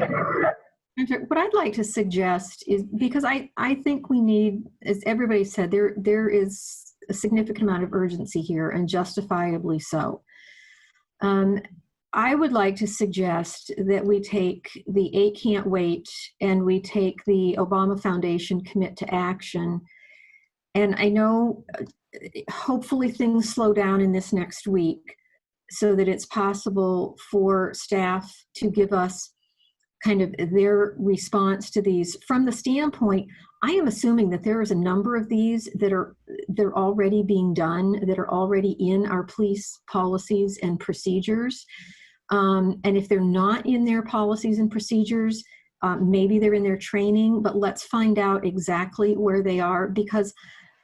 What I'd like to suggest is, because I think we need, as everybody said, there is a significant amount of urgency here, and justifiably so. I would like to suggest that we take the 8 Can't Wait and we take the Obama Foundation Commit to Action. And I know hopefully things slow down in this next week so that it's possible for staff to give us kind of their response to these. From the standpoint, I am assuming that there is a number of these that they're already being done, that are already in our police policies and procedures. And if they're not in their policies and procedures, maybe they're in their training, but let's find out exactly where they are, because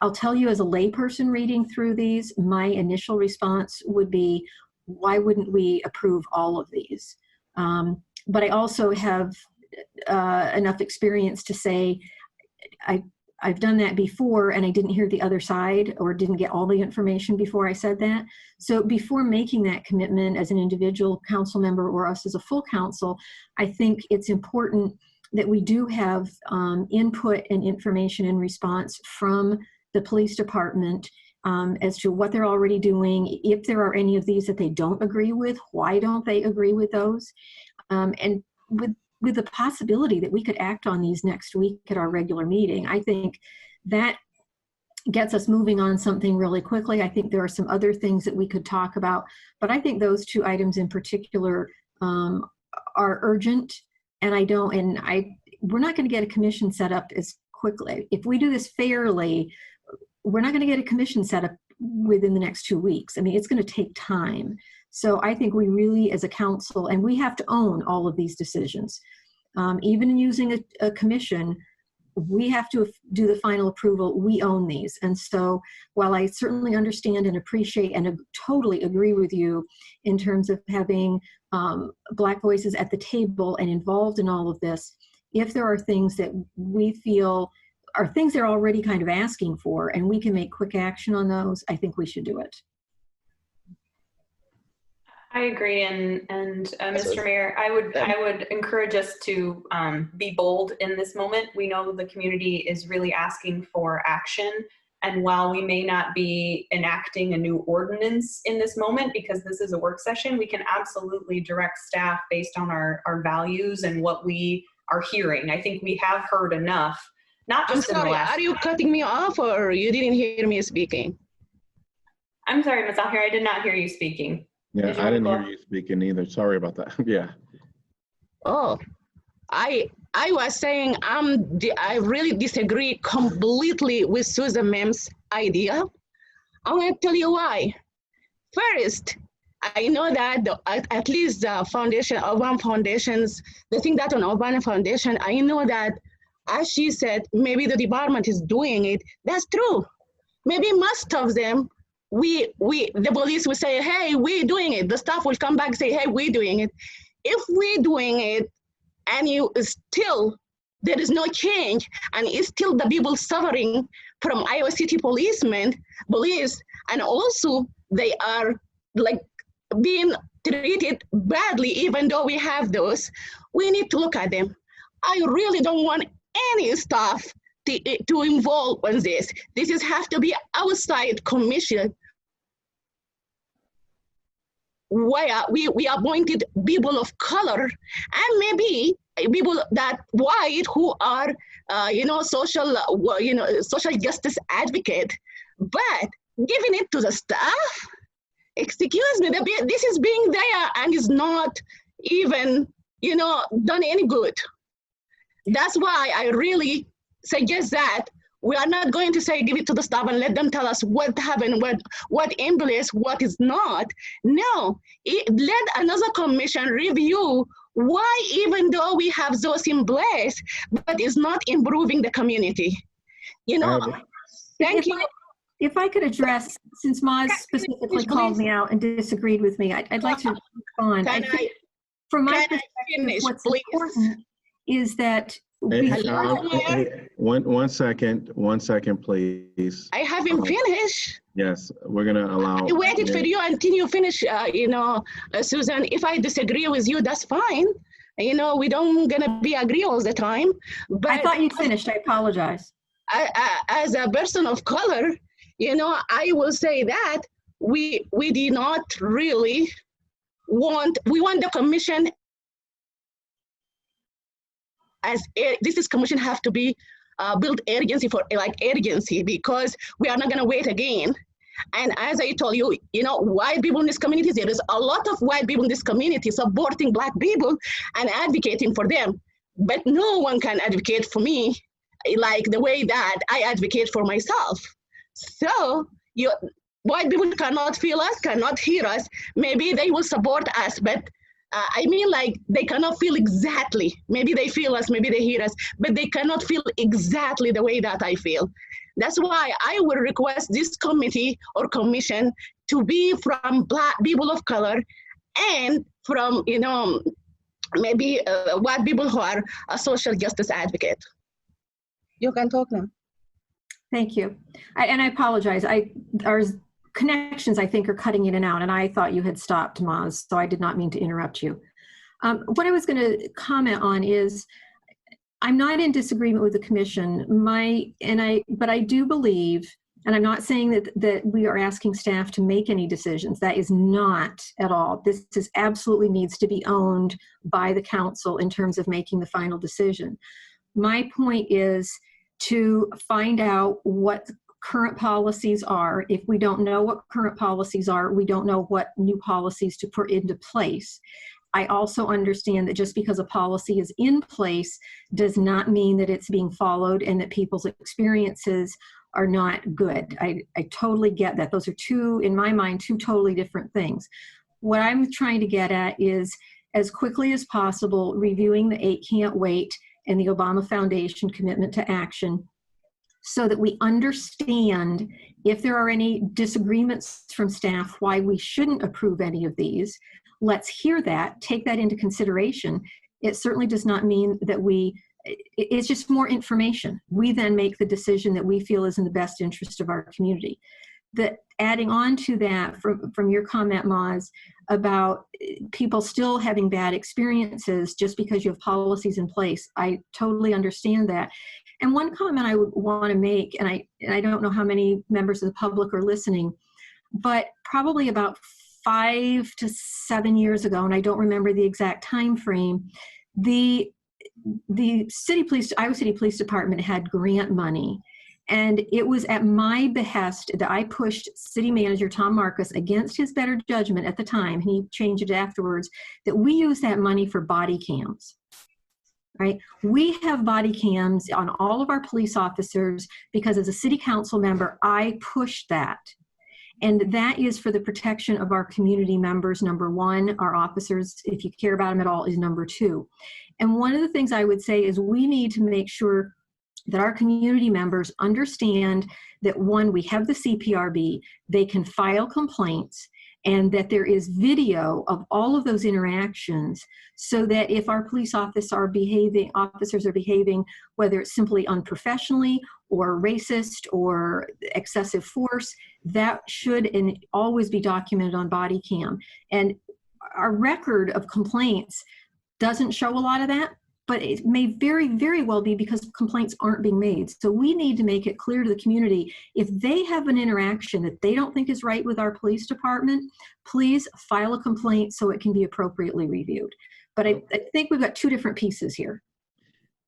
I'll tell you, as a layperson reading through these, my initial response would be, why wouldn't we approve all of these? But I also have enough experience to say, I've done that before and I didn't hear the other side, or didn't get all the information before I said that. So before making that commitment as an individual council member or us as a full council, I think it's important that we do have input and information and response from the police department as to what they're already doing. If there are any of these that they don't agree with, why don't they agree with those? And with the possibility that we could act on these next week at our regular meeting, I think that gets us moving on something really quickly. I think there are some other things that we could talk about, but I think those 2 items in particular are urgent. And we're not going to get a commission set up as quickly. If we do this fairly, we're not going to get a commission set up within the next 2 weeks. I mean, it's going to take time. So I think we really, as a council, and we have to own all of these decisions. Even in using a commission, we have to do the final approval. We own these. And so while I certainly understand and appreciate and totally agree with you in terms of having Black voices at the table and involved in all of this, if there are things that we feel are things they're already kind of asking for and we can make quick action on those, I think we should do it. I agree, and Mr. Mayor, I would encourage us to be bold in this moment. We know the community is really asking for action, and while we may not be enacting a new ordinance in this moment because this is a work session, we can absolutely direct staff based on our values and what we are hearing. I think we have heard enough, not just I'm sorry, are you cutting me off or you didn't hear me speaking? I'm sorry, Ms. Alher, I did not hear you speaking. Yeah, I didn't hear you speaking either. Sorry about that. Yeah. Oh, I was saying I really disagree completely with Susan Ma'am's idea. I'm going to tell you why. First, I know that at least the foundation, Obama Foundations, the thing that on Obama Foundation, I know that, as she said, maybe the department is doing it. That's true. Maybe most of them, the police will say, hey, we're doing it. The staff will come back and say, hey, we're doing it. If we're doing it and there is no change, and it's still the people suffering from Iowa City police, and also they are like being treated badly, even though we have those, we need to look at them. I really don't want any staff to involve in this. This has to be outside commission where we appointed people of color and maybe people that white who are social justice advocate, but giving it to the staff, excuse me, this is being there and is not even done any good. that's why I really suggest that we are not going to say give it to the staff and let them tell us what happened, what in place, what is not. No, let another commission review why, even though we have those in place, but it's not improving the community. You know, thank you. If I could address, since Maz specifically called me out and disagreed with me, I'd like to respond. I think from my perspective, what's important is that one second, please. I haven't finished. Yes, we're gonna allow. I waited for you until you finish, Susan. If I disagree with you, that's fine. You know, we don't gonna be agree all the time. But I thought you finished. I apologize. As a person of color, you know, I will say that we did not really want. We want the commission. This is commission have to be build urgency for urgency, because we are not going to wait again. And as I told you, you know, white people in this community, there is a lot of white people in this community supporting Black people and advocating for them. But no one can advocate for me like the way that I advocate for myself. So white people cannot feel us, cannot hear us. Maybe they will support us, but I mean, like, they cannot feel exactly. Maybe they feel us, maybe they hear us, but they cannot feel exactly the way that I feel. That's why I will request this committee or commission to be from Black people of color and from, you know, maybe white people who are a social justice advocate. You can talk now. Thank you. And I apologize. Our connections, I think, are cutting in and out, and I thought you had stopped, Maz, so I did not mean to interrupt you. What I was going to comment on is, I'm not in disagreement with the commission. But I do believe, and I'm not saying that we are asking staff to make any decisions. That is not at all. This absolutely needs to be owned by the council in terms of making the final decision. My point is to find out what current policies are. If we don't know what current policies are, we don't know what new policies to put into place. I also understand that just because a policy is in place does not mean that it's being followed and that people's experiences are not good. I totally get that. Those are two, in my mind, two totally different things. What I'm trying to get at is, as quickly as possible, reviewing the 8 Can't Wait and the Obama Foundation commitment to action, so that we understand if there are any disagreements from staff why we shouldn't approve any of these. Let's hear that, take that into consideration. It certainly does not mean that it's just more information. We then make the decision that we feel is in the best interest of our community. Adding on to that, from your comment, Maz, about people still having bad experiences just because you have policies in place, I totally understand that. And one comment I would want to make, and I don't know how many members of the public are listening, but probably about 5 to 7 years ago, and I don't remember the exact time frame, the Iowa City Police Department had grant money. And it was at my behest that I pushed City Manager Tom Marcus, against his better judgment at the time, and he changed it afterwards, that we use that money for body cams. Right? We have body cams on all of our police officers because, as a city council member, I pushed that. And that is for the protection of our community members, number one. Our officers, if you care about them at all, is number two. And one of the things I would say is we need to make sure that our community members understand that, one, we have the CPRB, they can file complaints, and that there is video of all of those interactions, so that if our police officers are behaving, whether it's simply unprofessionally or racist or excessive force, that should and always be documented on body cam. And our record of complaints doesn't show a lot of that, but it may very, very well be because complaints aren't being made. So we need to make it clear to the community, if they have an interaction that they don't think is right with our police department, please file a complaint so it can be appropriately reviewed. But I think we've got two different pieces here.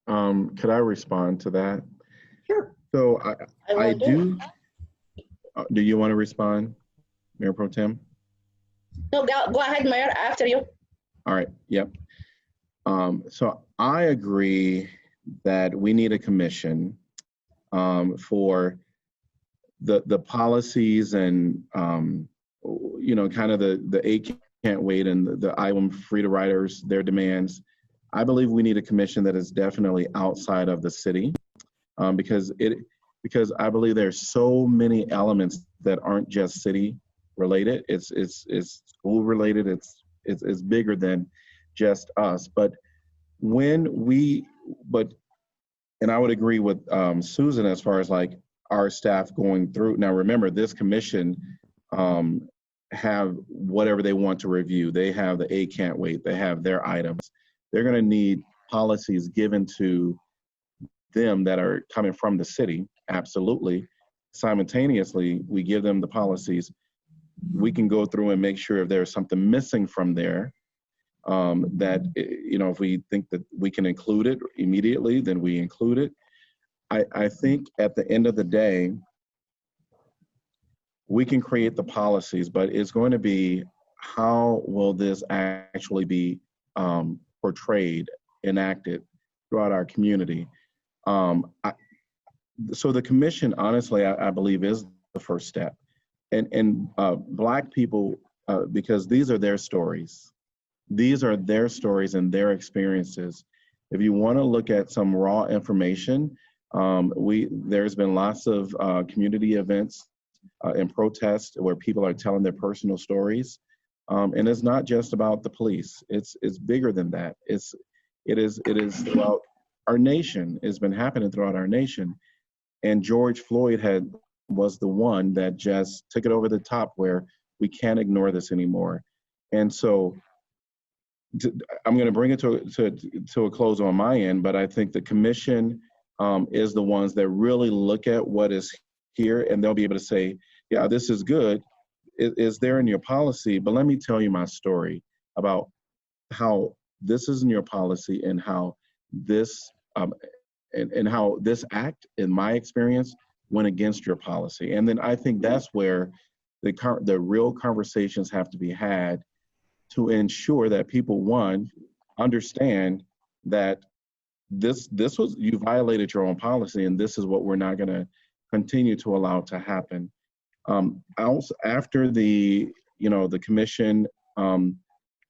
Could I respond to that? Sure. So I do. Do you want to respond, Mayor Pro Tem? No, go ahead, Mayor, after you. All right, yep. So I agree that we need a commission for the policies and kind of the A can't wait and the item free to riders, their demands. I believe we need a commission that is definitely outside of the city because I believe there's so many elements that aren't just city related. It's school related. It's bigger than just us. But and I would agree with Susan as far as like our staff going through. Now, remember, this commission have whatever they want to review. They have the A can't wait. They have their items. They're going to need policies given to them that are coming from the city. Absolutely. Simultaneously, we give them the policies. We can go through and make sure if there's something missing from there that, if we think that we can include it immediately, then we include it. I think at the end of the day, we can create the policies, but it's going to be how will this actually be portrayed, enacted throughout our community. So the commission, honestly, I believe is the first step. And Black people, because these are their stories. These are their stories and their experiences. If you want to look at some raw information, there's been lots of community events and protests where people are telling their personal stories. And it's not just about the police. It's bigger than that. It is throughout our nation. It's been happening throughout our nation. And George Floyd was the one that just took it over the top where we can't ignore this anymore. And so I'm going to bring it to a close on my end, but I think the commission is the ones that really look at what is here, and they'll be able to say, yeah, this is good. It is there in your policy, but let me tell you my story about how this is in your policy and how this and how this act, in my experience, went against your policy. And then I think that's where the real conversations have to be had to ensure that people, one, understand that this was, you violated your own policy, and this is what we're not going to continue to allow to happen. Also, after the commission, and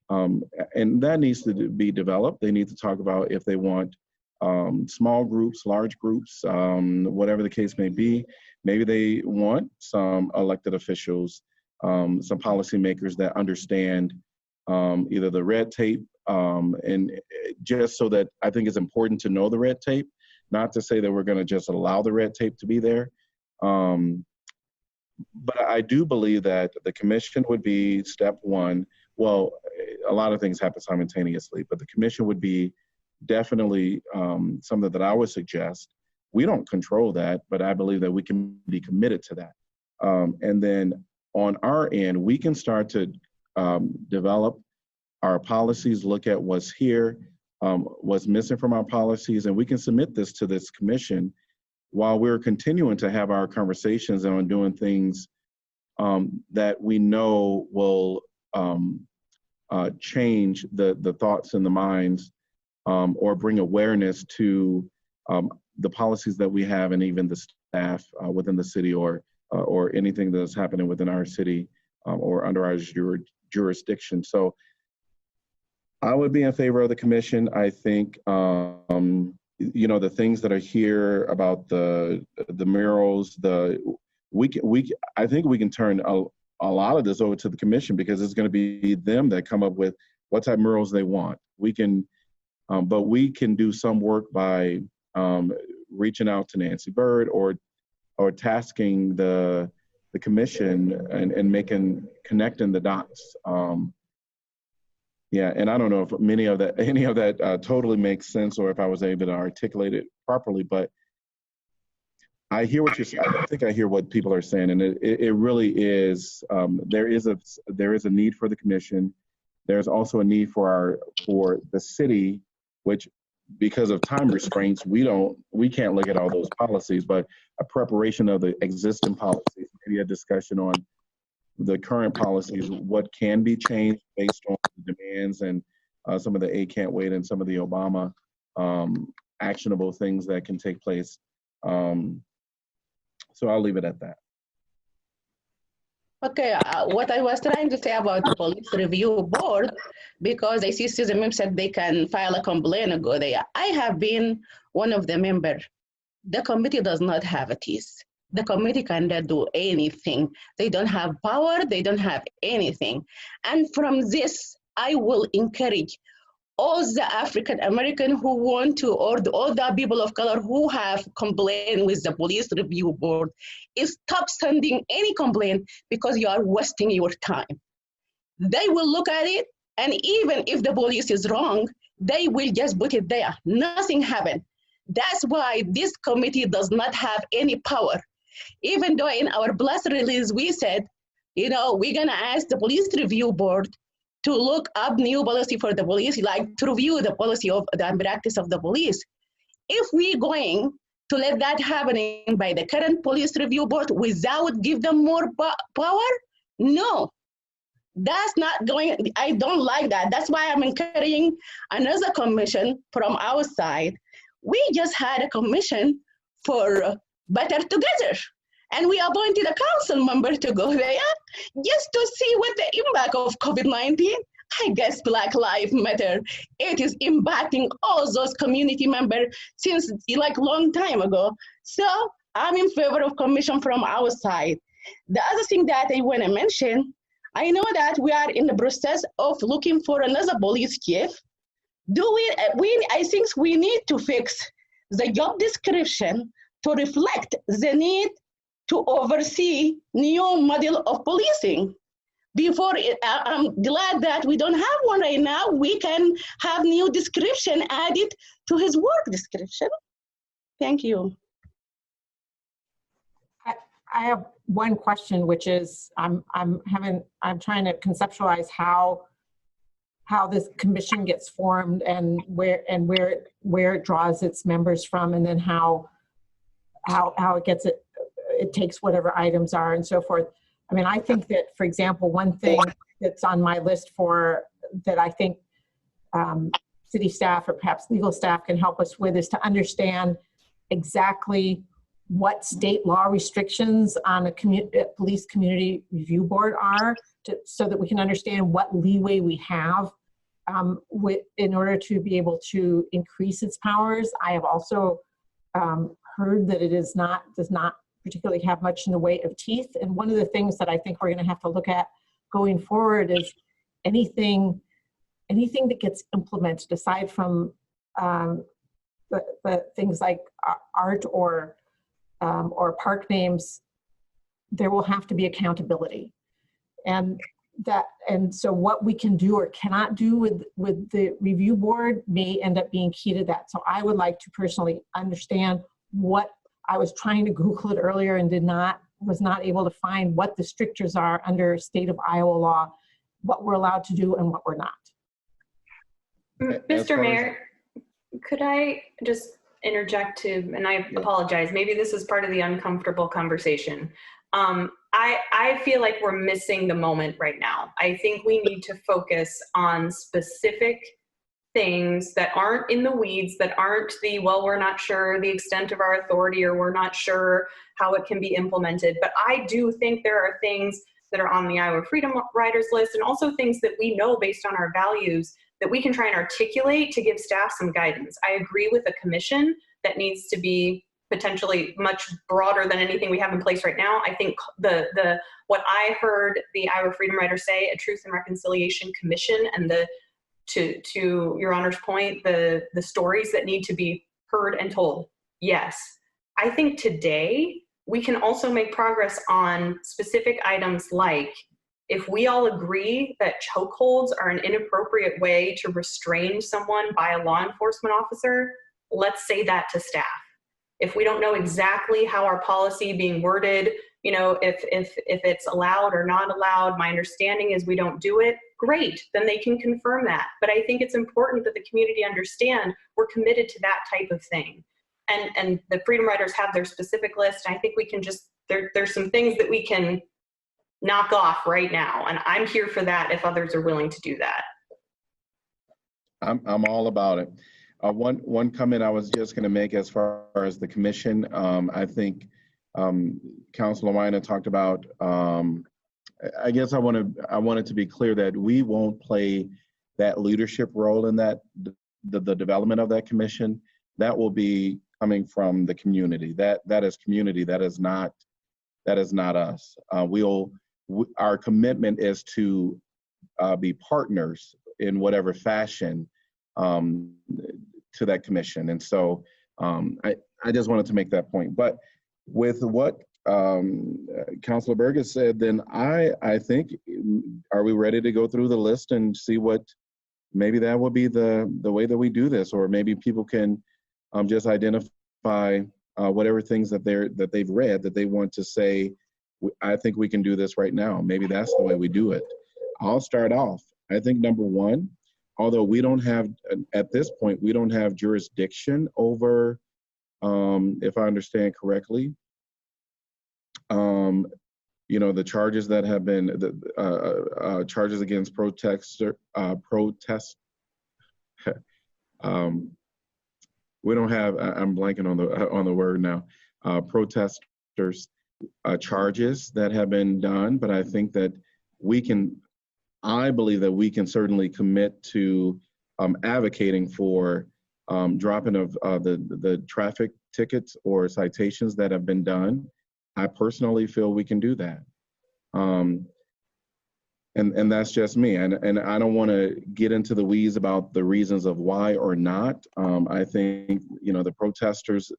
that needs to be developed. They need to talk about if they want small groups, large groups, whatever the case may be. Maybe they want some elected officials, some policymakers that understand either the red tape, and just so that I think it's important to know the red tape, not to say that we're going to just allow the red tape to be there. But I do believe that the commission would be step one. Well, a lot of things happen simultaneously, but the commission would be definitely something that I would suggest. We don't control that, but I believe that we can be committed to that. And then on our end, we can start to develop our policies, look at what's here, what's missing from our policies, and we can submit this to this commission while we're continuing to have our conversations on doing things that we know will change the thoughts and the minds, or bring awareness to the policies that we have, and even the staff within the city, or anything that's happening within our city or under our jurisdiction. So I would be in favor of the commission. I think the things that are here about the murals, I think we can turn a lot of this over to the commission, because it's going to be them that come up with what type of murals they want. We can, but we can do some work by reaching out to Nancy Bird or tasking the commission and connecting the dots. Yeah, and I don't know if any of that totally makes sense, or if I was able to articulate it properly, but I hear what you're saying. I think I hear what people are saying, and it really is. There is a need for the commission. There's also a need for the city, which, because of time restraints, we can't look at all those policies, but a preparation of the existing policies, maybe a discussion on the current policies, what can be changed based on the demands and some of the A can't wait and some of the Obama actionable things that can take place. So I'll leave it at that. Okay, what I was trying to say about the police review board, because I see CISM said they can file a complaint and go there. I have been one of the members. The committee does not have a teeth. The committee cannot do anything. They don't have power, they don't have anything. And from this, I will encourage all the African American who want to, or all the people of color who have complained with the police review board, is stop sending any complaint because you are wasting your time. They will look at it, and even if the police is wrong, they will just put it there. Nothing happened. That's why this committee does not have any power. Even though in our blast release, we said, we're gonna ask the police review board to look up new policy for the police, like to review the policy of the practice of the police. If we're going to let that happening by the current police review board without give them more power, no, that's not going, I don't like that. That's why I'm encouraging another commission from our side. We just had a commission for Better Together. And we appointed a council member to go there just to see what the impact of COVID-19. I guess Black Lives Matter, it is impacting all those community members since like long time ago. So I'm in favor of commission from our side. The other thing that I want to mention, I know that we are in the process of looking for another police chief. I think we need to fix the job description to reflect the need to oversee new model of policing. I'm glad that we don't have one right now. We can have new description added to his work description. Thank you. I have one question, which is I'm trying to conceptualize how this commission gets formed and where it draws its members from, and then how it takes whatever items are and so forth. I mean, I think that, for example, one thing that's on my list that I think city staff or perhaps legal staff can help us with is to understand exactly what state law restrictions on a police community review board are, so that we can understand what leeway we have in order to be able to increase its powers. I have also heard that it does not particularly have much in the way of teeth. And one of the things that I think we're going to have to look at going forward is anything that gets implemented aside from the things like art or park names, there will have to be accountability. And so what we can do or cannot do with the review board may end up being key to that. So I would like to personally understand what I was trying to Google it earlier and was not able to find what the strictures are under state of Iowa law, what we're allowed to do and what we're not. Mr. Mayor, could I just interject and I apologize, maybe this is part of the uncomfortable conversation. I feel like we're missing the moment right now. I think we need to focus on specific things that aren't in the weeds, that aren't we're not sure the extent of our authority, or we're not sure how it can be implemented. But I do think there are things that are on the Iowa Freedom Riders list, and also things that we know based on our values that we can try and articulate to give staff some guidance. I agree with a commission that needs to be potentially much broader than anything we have in place right now. I think what I heard the Iowa Freedom Riders say, a Truth and Reconciliation Commission, and to Your Honor's point, the stories that need to be heard and told. Yes. I think today we can also make progress on specific items like, if we all agree that chokeholds are an inappropriate way to restrain someone by a law enforcement officer, let's say that to staff. If we don't know exactly how our policy being worded, if it's allowed or not allowed, my understanding is we don't do it, great, then they can confirm that. But I think it's important that the community understand we're committed to that type of thing. And the Freedom Riders have their specific list. I think we can there's some things that we can knock off right now. And I'm here for that if others are willing to do that. I'm all about it. One comment I was just going to make as far as the commission, I think Councilor Mina talked about. I guess I wanted to be clear that we won't play that leadership role in that the development of that commission. That will be coming from the community. That is community. That is not us. Our commitment is to be partners in whatever fashion to that commission. And so I just wanted to make that point. But with what Councilor Burgess said, then I think, are we ready to go through the list and see what, maybe that will be the way that we do this, or maybe people can just identify whatever things that they've read that they want to say, I think we can do this right now. Maybe that's the way we do it. I'll start off. I think number one, although we don't have, at this point, we don't have jurisdiction over, if I understand correctly, the charges that have been, the charges against we don't have, I'm blanking on the word now, protesters charges that have been done, but I think that I believe that we can certainly commit to advocating for dropping of the traffic tickets or citations that have been done. I personally feel we can do that. And that's just me. And I don't want to get into the weeds about the reasons of why or not. I think, the protesters,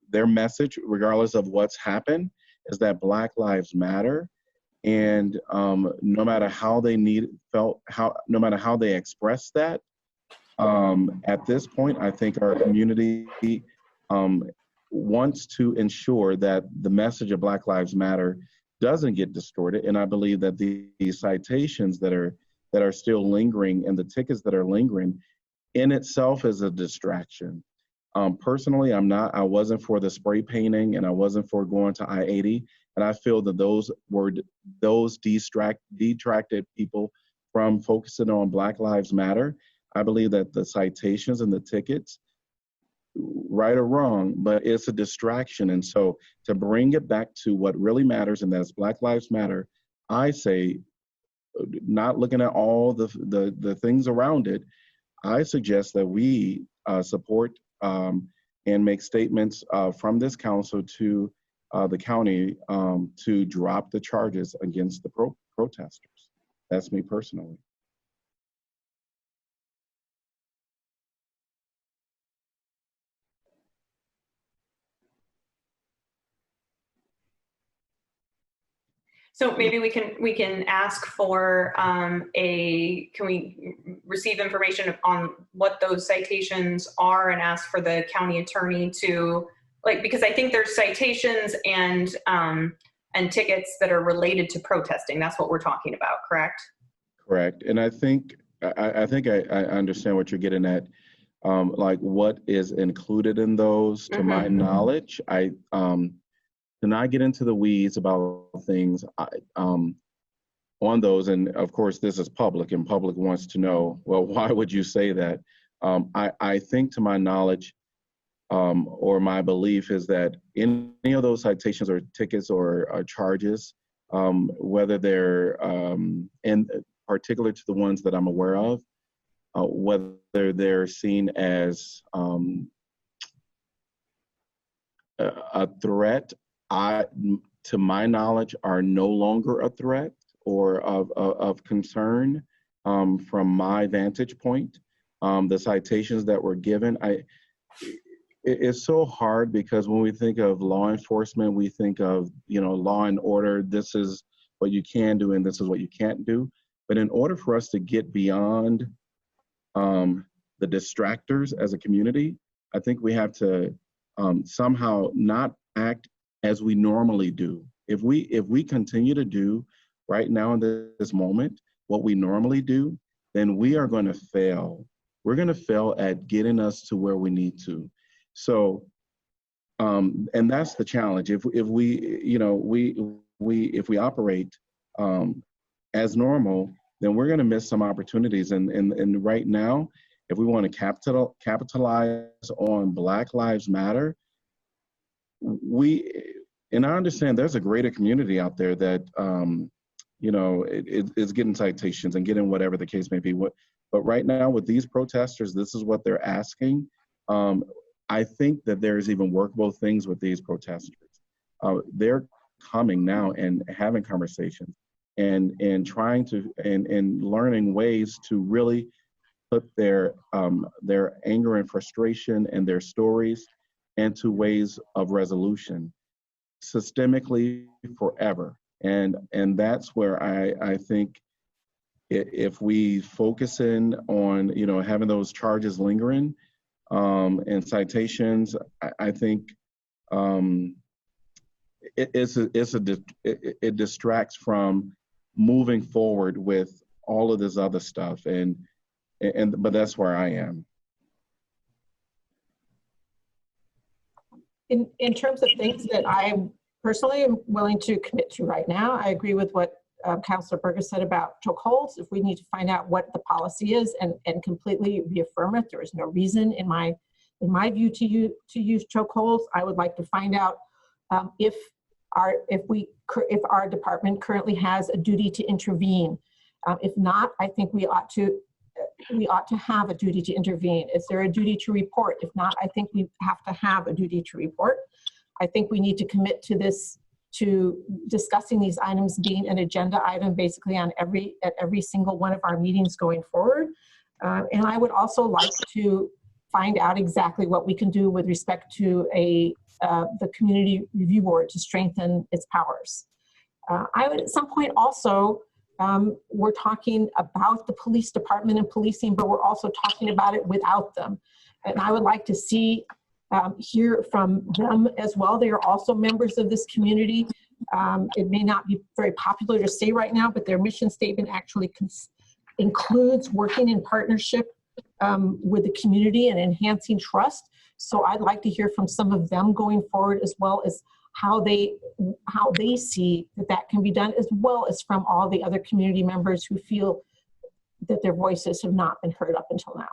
their message, regardless of what's happened, is that Black Lives Matter. And no matter how they no matter how they express that, at this point, I think our community wants to ensure that the message of Black Lives Matter doesn't get distorted. And I believe that these citations that are still lingering and the tickets that are lingering in itself is a distraction. Personally, I wasn't for the spray painting, and I wasn't for going to I-80. And I feel that those detracted people from focusing on Black Lives Matter. I believe that the citations and the tickets, right or wrong, but it's a distraction. And so to bring it back to what really matters, and that's Black Lives Matter, I say, not looking at all the things around it, I suggest that we support and make statements from this council to the county to drop the charges against the protesters. That's me personally. So maybe we can ask for can we receive information on what those citations are and ask for the county attorney to, because I think there's citations and tickets that are related to protesting. That's what we're talking about, correct? Correct. And I think I understand what you're getting at. What is included in those, to my knowledge, to not get into the weeds about things on those. And of course, this is public, and public wants to know, well, why would you say that? I think, to my knowledge, or my belief, is that any of those citations or tickets or charges, whether they're in particular to the ones that I'm aware of, whether they're seen as a threat, to my knowledge, are no longer a threat or of concern from my vantage point. The citations that were given, it's so hard, because when we think of law enforcement, we think of, law and order. This is what you can do and this is what you can't do. But in order for us to get beyond the distractors as a community, I think we have to somehow not act as we normally do. If we continue to do right now in this moment what we normally do, then we are going to fail. We're going to fail at getting us to where we need to. So, and that's the challenge. If we operate as normal, then we're going to miss some opportunities. And right now, if we want to capitalize on Black Lives Matter, and I understand there's a greater community out there that, is getting citations and getting whatever the case may be. But right now with these protesters, this is what they're asking. I think that there's even workable things with these protesters. They're coming now and having conversations and trying to and learning ways to really put their anger and frustration and their stories into ways of resolution systemically forever. And that's where I think if we focus in on having those charges lingering and citations, I think it distracts from moving forward with all of this other stuff, but that's where I am. In terms of things that I personally am willing to commit to right now, I agree with what Councilor Berger said about chokeholds. If we need to find out what the policy is and completely reaffirm it, there is no reason in my view to use chokeholds. I would like to find out if our department currently has a duty to intervene. If not, I think we ought to have a duty to intervene. Is there a duty to report? If not, I think we have to have a duty to report. I think we need to commit to this, to discussing these items being an agenda item basically at every single one of our meetings going forward. And I would also like to find out exactly what we can do with respect to the Community Review Board to strengthen its powers. I would at some point also, we're talking about the police department and policing, but we're also talking about it without them. And I would like to hear from them as well. They are also members of this community. It may not be very popular to say right now, but their mission statement actually includes working in partnership with the community and enhancing trust. So I'd like to hear from some of them going forward, as well as how they see that can be done, as well as from all the other community members who feel that their voices have not been heard up until now.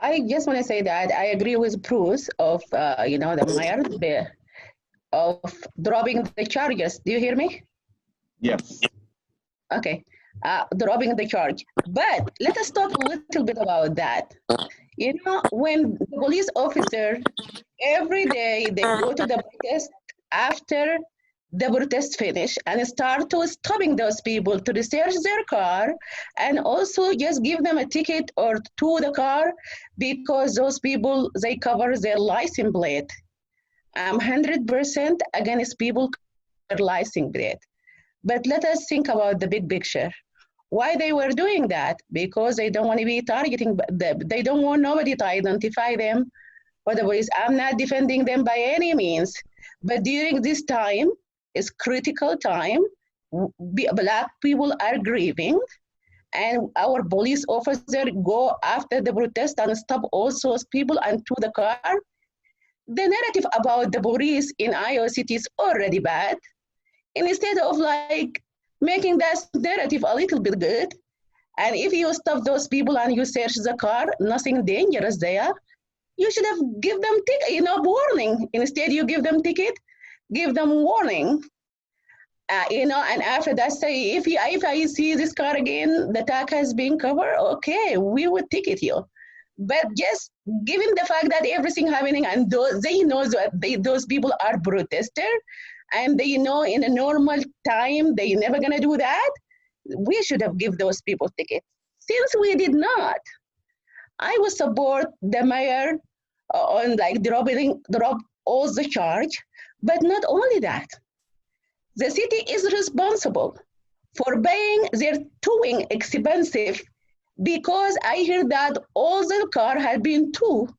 I just want to say that I agree with Bruce of the mayor of dropping the charges. Do you hear me? Yes. Okay, dropping the charge. But let us talk a little bit about that. When the police officer, every day they go to the protest after the protest finish and start to stopping those people to research their car and also just give them a ticket or to the car because those people, they cover their license plate. I'm 100% against people their license plate. But let us think about the big picture. Why they were doing that? Because they don't want to be targeting them. They don't want nobody to identify them for the police. I'm not defending them by any means. But during this time, it's critical time. Black people are grieving, and our police officers go after the protest and stop all those people and to the car. The narrative about the police in Iowa City is already bad. Instead of making that narrative a little bit good, and if you stop those people and you search the car, nothing dangerous there, you should have give them warning. Instead, you give them ticket, give them warning. And after that, say, if I see this car again, the tag has been covered, okay, we would ticket you. But just given the fact that everything happening and they know that those people are protesters, and they know in a normal time they're never gonna do that, we should have give those people tickets. Since we did not, I would support the mayor on drop all the charge, but not only that. The city is responsible for paying their towing expensive, because I hear that all the car had been towed,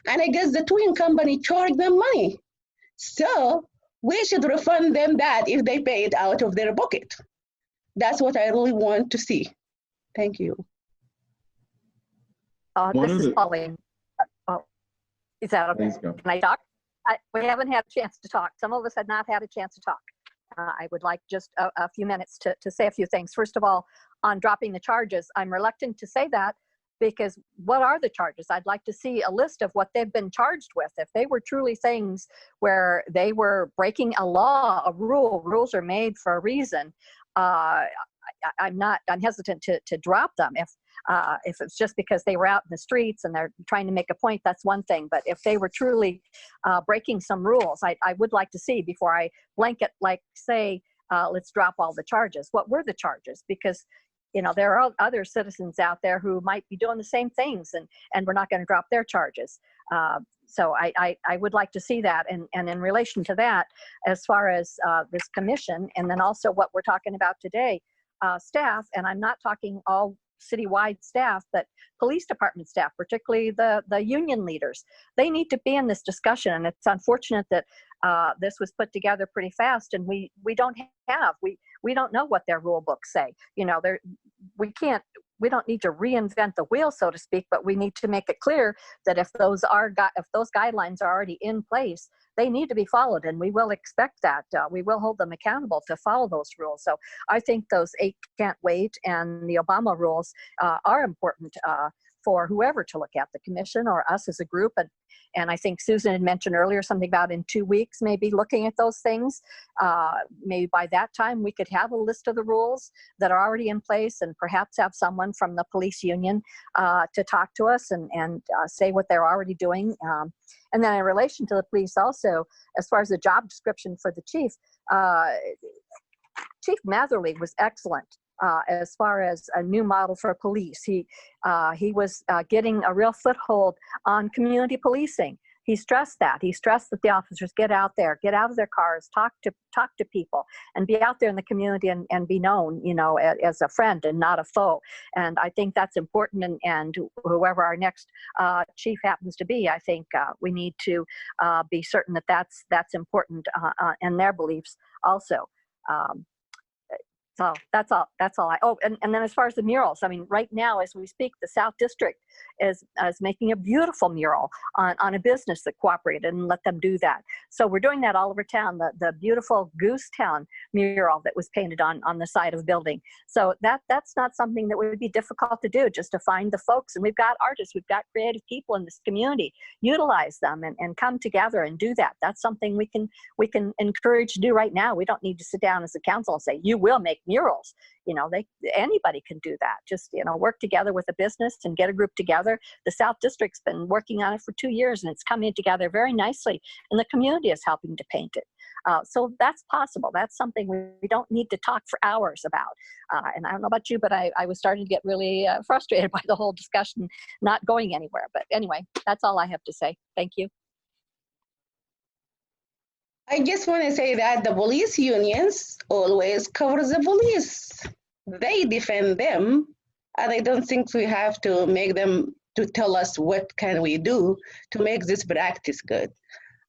and I guess the towing company charged them money. So we should refund them that if they pay it out of their pocket. That's what I really want to see. Thank you. This is Pauline. Is that okay? Can I talk? We haven't had a chance to talk. Some of us had not had a chance to talk. I would like just a few minutes to say a few things. First of all, on dropping the charges, I'm reluctant to say that because what are the charges? I'd like to see a list of what they've been charged with. If they were truly things where they were breaking a law, a rule, rules are made for a reason. I'm hesitant to drop them. If it's just because they were out in the streets and they're trying to make a point, that's one thing. But if they were truly breaking some rules, I would like to see, before I blanket, like say, let's drop all the charges. What were the charges? Because there are other citizens out there who might be doing the same things, and we're not going to drop their charges. So I would like to see that. And in relation to that, as far as this commission, and then also what we're talking about today, staff, and I'm not talking all citywide staff, but police department staff, particularly the union leaders, they need to be in this discussion. And it's unfortunate that this was put together pretty fast, and we don't know what their rule books say. We don't need to reinvent the wheel, so to speak, but we need to make it clear that if those guidelines are already in place, they need to be followed, and we will expect that. We will hold them accountable to follow those rules. So I think those 8 can't wait and the Obama rules are important for whoever to look at, the commission or us as a group. And I think Susan had mentioned earlier something about in 2 weeks, maybe looking at those things. Maybe by that time we could have a list of the rules that are already in place, and perhaps have someone from the police union to talk to us and say what they're already doing. And then in relation to the police also, as far as the job description for the chief, Chief Matherly was excellent. As far as a new model for police. He was getting a real foothold on community policing. He stressed that. He stressed that the officers get out there, get out of their cars, talk to people, and be out there in the community and be known, as a friend and not a foe. And I think that's important. And whoever our next chief happens to be, I think we need to be certain that that's important in their beliefs also. So that's all. And then as far as the murals, I mean, right now as we speak, the South District is making a beautiful mural on a business that cooperated and let them do that. So we're doing that all over town. The beautiful Goose Town mural that was painted on the side of a building. So that's not something that would be difficult to do, just to find the folks. And we've got artists, we've got creative people in this community. Utilize them and come together and do that. That's something we can encourage to do right now. We don't need to sit down as a council and say, you will make murals. Anybody can do that. Just work together with a business and get a group together. The South District's been working on it for 2 years, and it's coming together very nicely, and the community is helping to paint it. So that's possible. That's something we don't need to talk for hours about. And I don't know about you, but I was starting to get really frustrated by the whole discussion not going anywhere. But anyway, that's all I have to say. Thank you. I just want to say that the police unions always cover the police. They defend them, and I don't think we have to make them to tell us what can we do to make this practice good.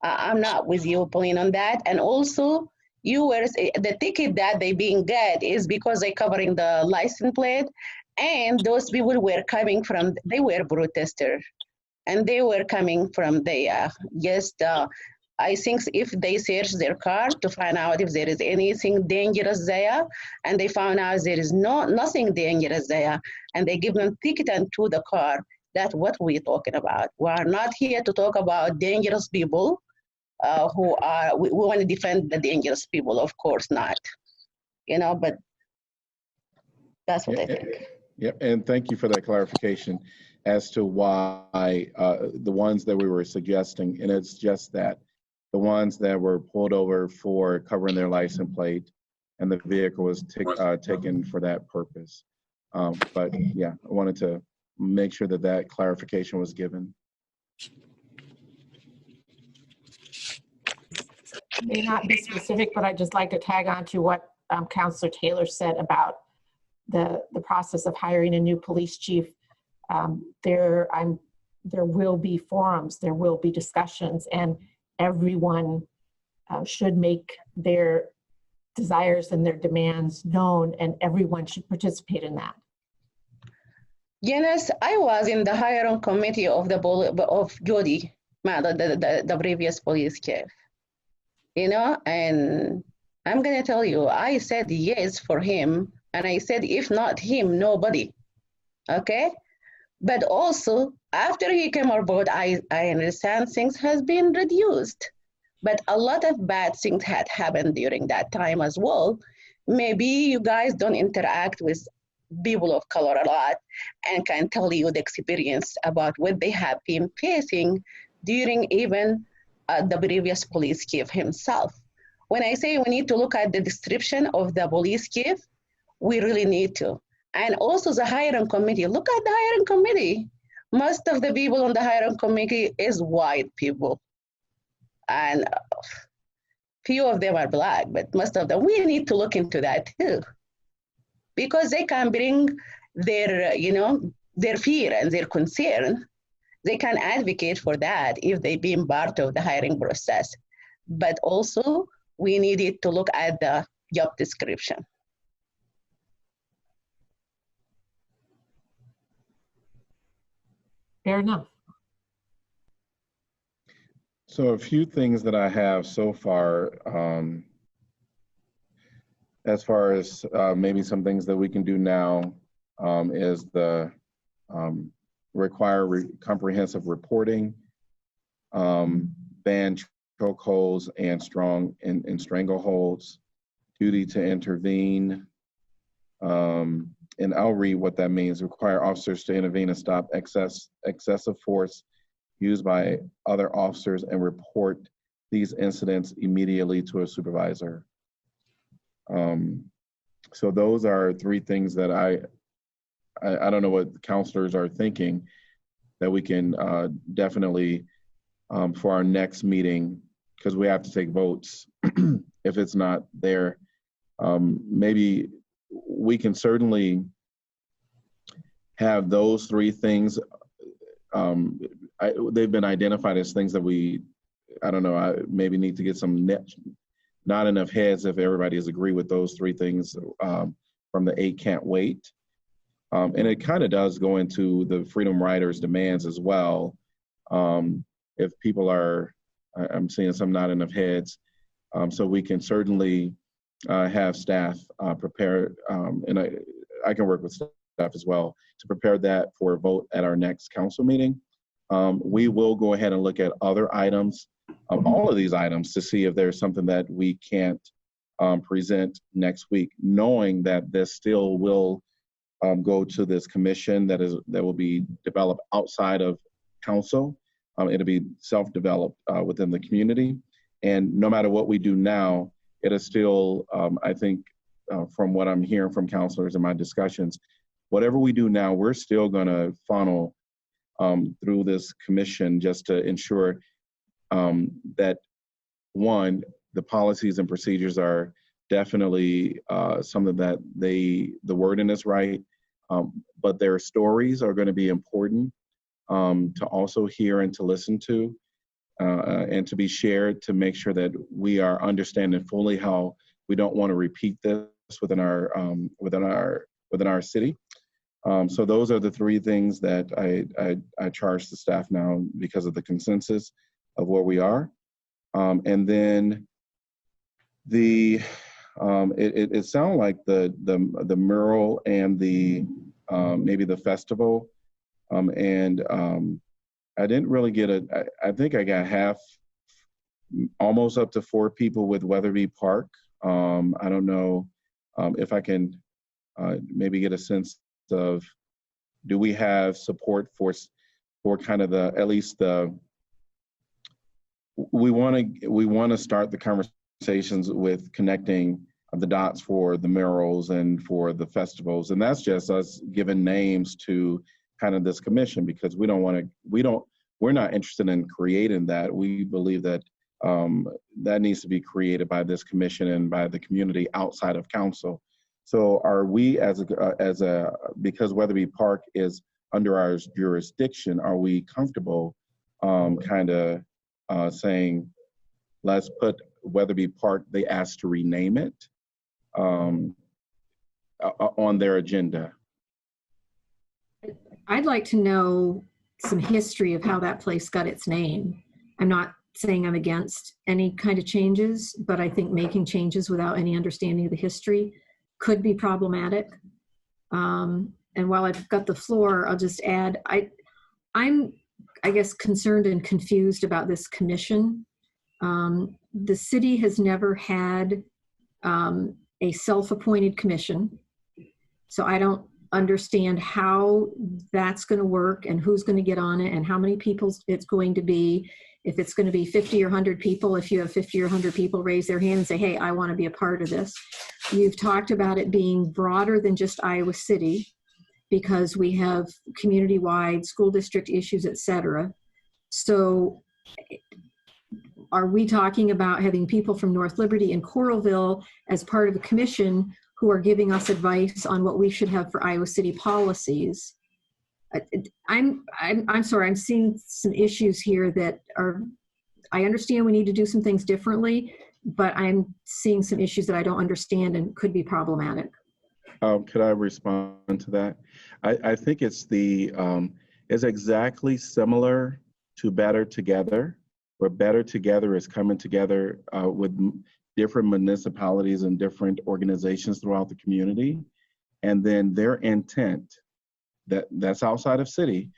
I'm not with you, Pauline, on that. And also, the ticket that they being get is because they're covering the license plate, and those people they were protesters, and they were coming from I think if they search their car to find out if there is anything dangerous there, and they found out there is nothing dangerous there, and they give them ticket to the car, that's what we're talking about. We are not here to talk about dangerous people we want to defend the dangerous people, of course not. But that's what I think. Yep, and thank you for that clarification as to why the ones that we were suggesting, and it's just that the ones that were pulled over for covering their license plate and the vehicle was taken for that purpose. But yeah, I wanted to make sure that clarification was given. May not be specific, but I'd just like to tag on to what Councilor Taylor said about the process of hiring a new police chief. There will be forums, there will be discussions, and everyone should make their desires and their demands known, and everyone should participate in that. Janice, I was in the hiring committee of Jody, the previous police chief. And I'm gonna tell you, I said yes for him, and I said if not him, nobody. Okay, But also, after he came on board, I understand things has been reduced. But a lot of bad things had happened during that time as well. Maybe you guys don't interact with people of color a lot and can tell you the experience about what they have been facing during even the previous police chief himself. When I say we need to look at the description of the police chief, we really need to. And also the hiring committee. Look at the hiring committee. Most of the people on the hiring committee is white people. And few of them are black, but most of them, we need to look into that too. Because they can bring their, their fear and their concern. They can advocate for that if they've been part of the hiring process. But also, we needed to look at the job description. Fair enough. So a few things that I have so far, as far as maybe some things that we can do now, is the require comprehensive reporting, ban chokeholds and strangleholds, duty to intervene, and I'll read what that means. Require officers to intervene and stop excessive force used by other officers and report these incidents immediately to a supervisor. So those are three things that I don't know what counselors are thinking that we can definitely for our next meeting, because we have to take votes if it's not there. Maybe we can certainly have those three things. They've been identified as things that we, I don't know, I maybe need to get some not enough heads if everybody has agreed with those three things from the 8 can't wait. And it kind of does go into the Freedom Riders' demands as well. If people are, I'm seeing some not enough heads, so we can certainly have staff prepare, and I can work with staff as well to prepare that for a vote at our next council meeting. We will go ahead and look at other items, all of these items, to see if there's something that we can't present next week, knowing that this still will go to this commission that will be developed outside of council. It'll be self-developed within the community. And no matter what we do now, it is still, I think, from what I'm hearing from counselors in my discussions, whatever we do now, we're still going to funnel through this commission just to ensure that, one, the policies and procedures are definitely something that the wording is right, but their stories are going to be important to also hear and to listen to, and to be shared, to make sure that we are understanding fully how we don't want to repeat this within our city. So those are the three things that I charge the staff now because of the consensus of where we are. And then it sounded like the mural and the maybe the festival, and I didn't really get I think I got half, almost up to 4 people with Weatherby Park. I don't know if I can maybe get a sense of, do we have support for kind of at least we want to start the conversations with connecting the dots for the murals and for the festivals, and that's just us giving names to kind of this commission, because we're not interested in creating that. We believe that that needs to be created by this commission and by the community outside of council. So are we because Weatherby Park is under our jurisdiction, are we comfortable kind of saying, let's put Weatherby Park, they asked to rename it, on their agenda? I'd like to know some history of how that place got its name. I'm not saying I'm against any kind of changes, but I think making changes without any understanding of the history could be problematic. And and while I've got the floor, I'll just add, I'm, I guess, concerned and confused about this commission. The city has never had a self-appointed commission, so I don't understand how that's going to work and who's going to get on it and how many people it's going to be. If it's going to be 50 or 100 people, if you have 50 or 100 people raise their hand and say, hey, I want to be a part of this. You've talked about it being broader than just Iowa City because we have community-wide school district issues, et cetera. So are we talking about having people from North Liberty and Coralville as part of the commission who are giving us advice on what we should have for Iowa City policies? I'm sorry, I'm seeing some issues here that are, I understand we need to do some things differently, but I'm seeing some issues that I don't understand and could be problematic. Could I respond to that? I think it's exactly similar to Better Together, where Better Together is coming together with different municipalities and different organizations throughout the community. And then their intent, that's outside of city,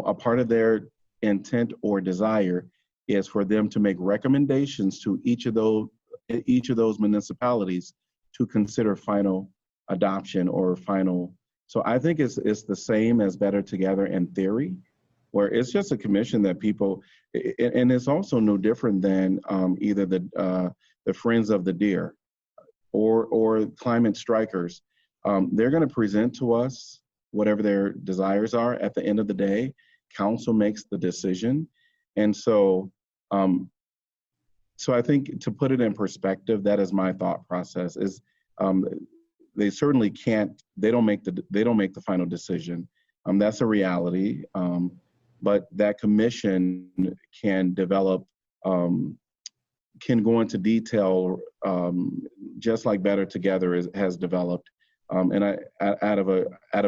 a part of their intent or desire is for them to make recommendations to each of those municipalities to consider final adoption or final. So I think it's the same as Better Together in theory, where it's just a commission that people, and it's also no different than either the Friends of the Deer or Climate Strikers. They're going to present to us whatever their desires are. At the end of the day, council makes the decision. And so I think, to put it in perspective, that is my thought process, is they certainly can't, they don't make the final decision. That's a reality. But that commission can develop, can go into detail, just like Better Together has developed. And out of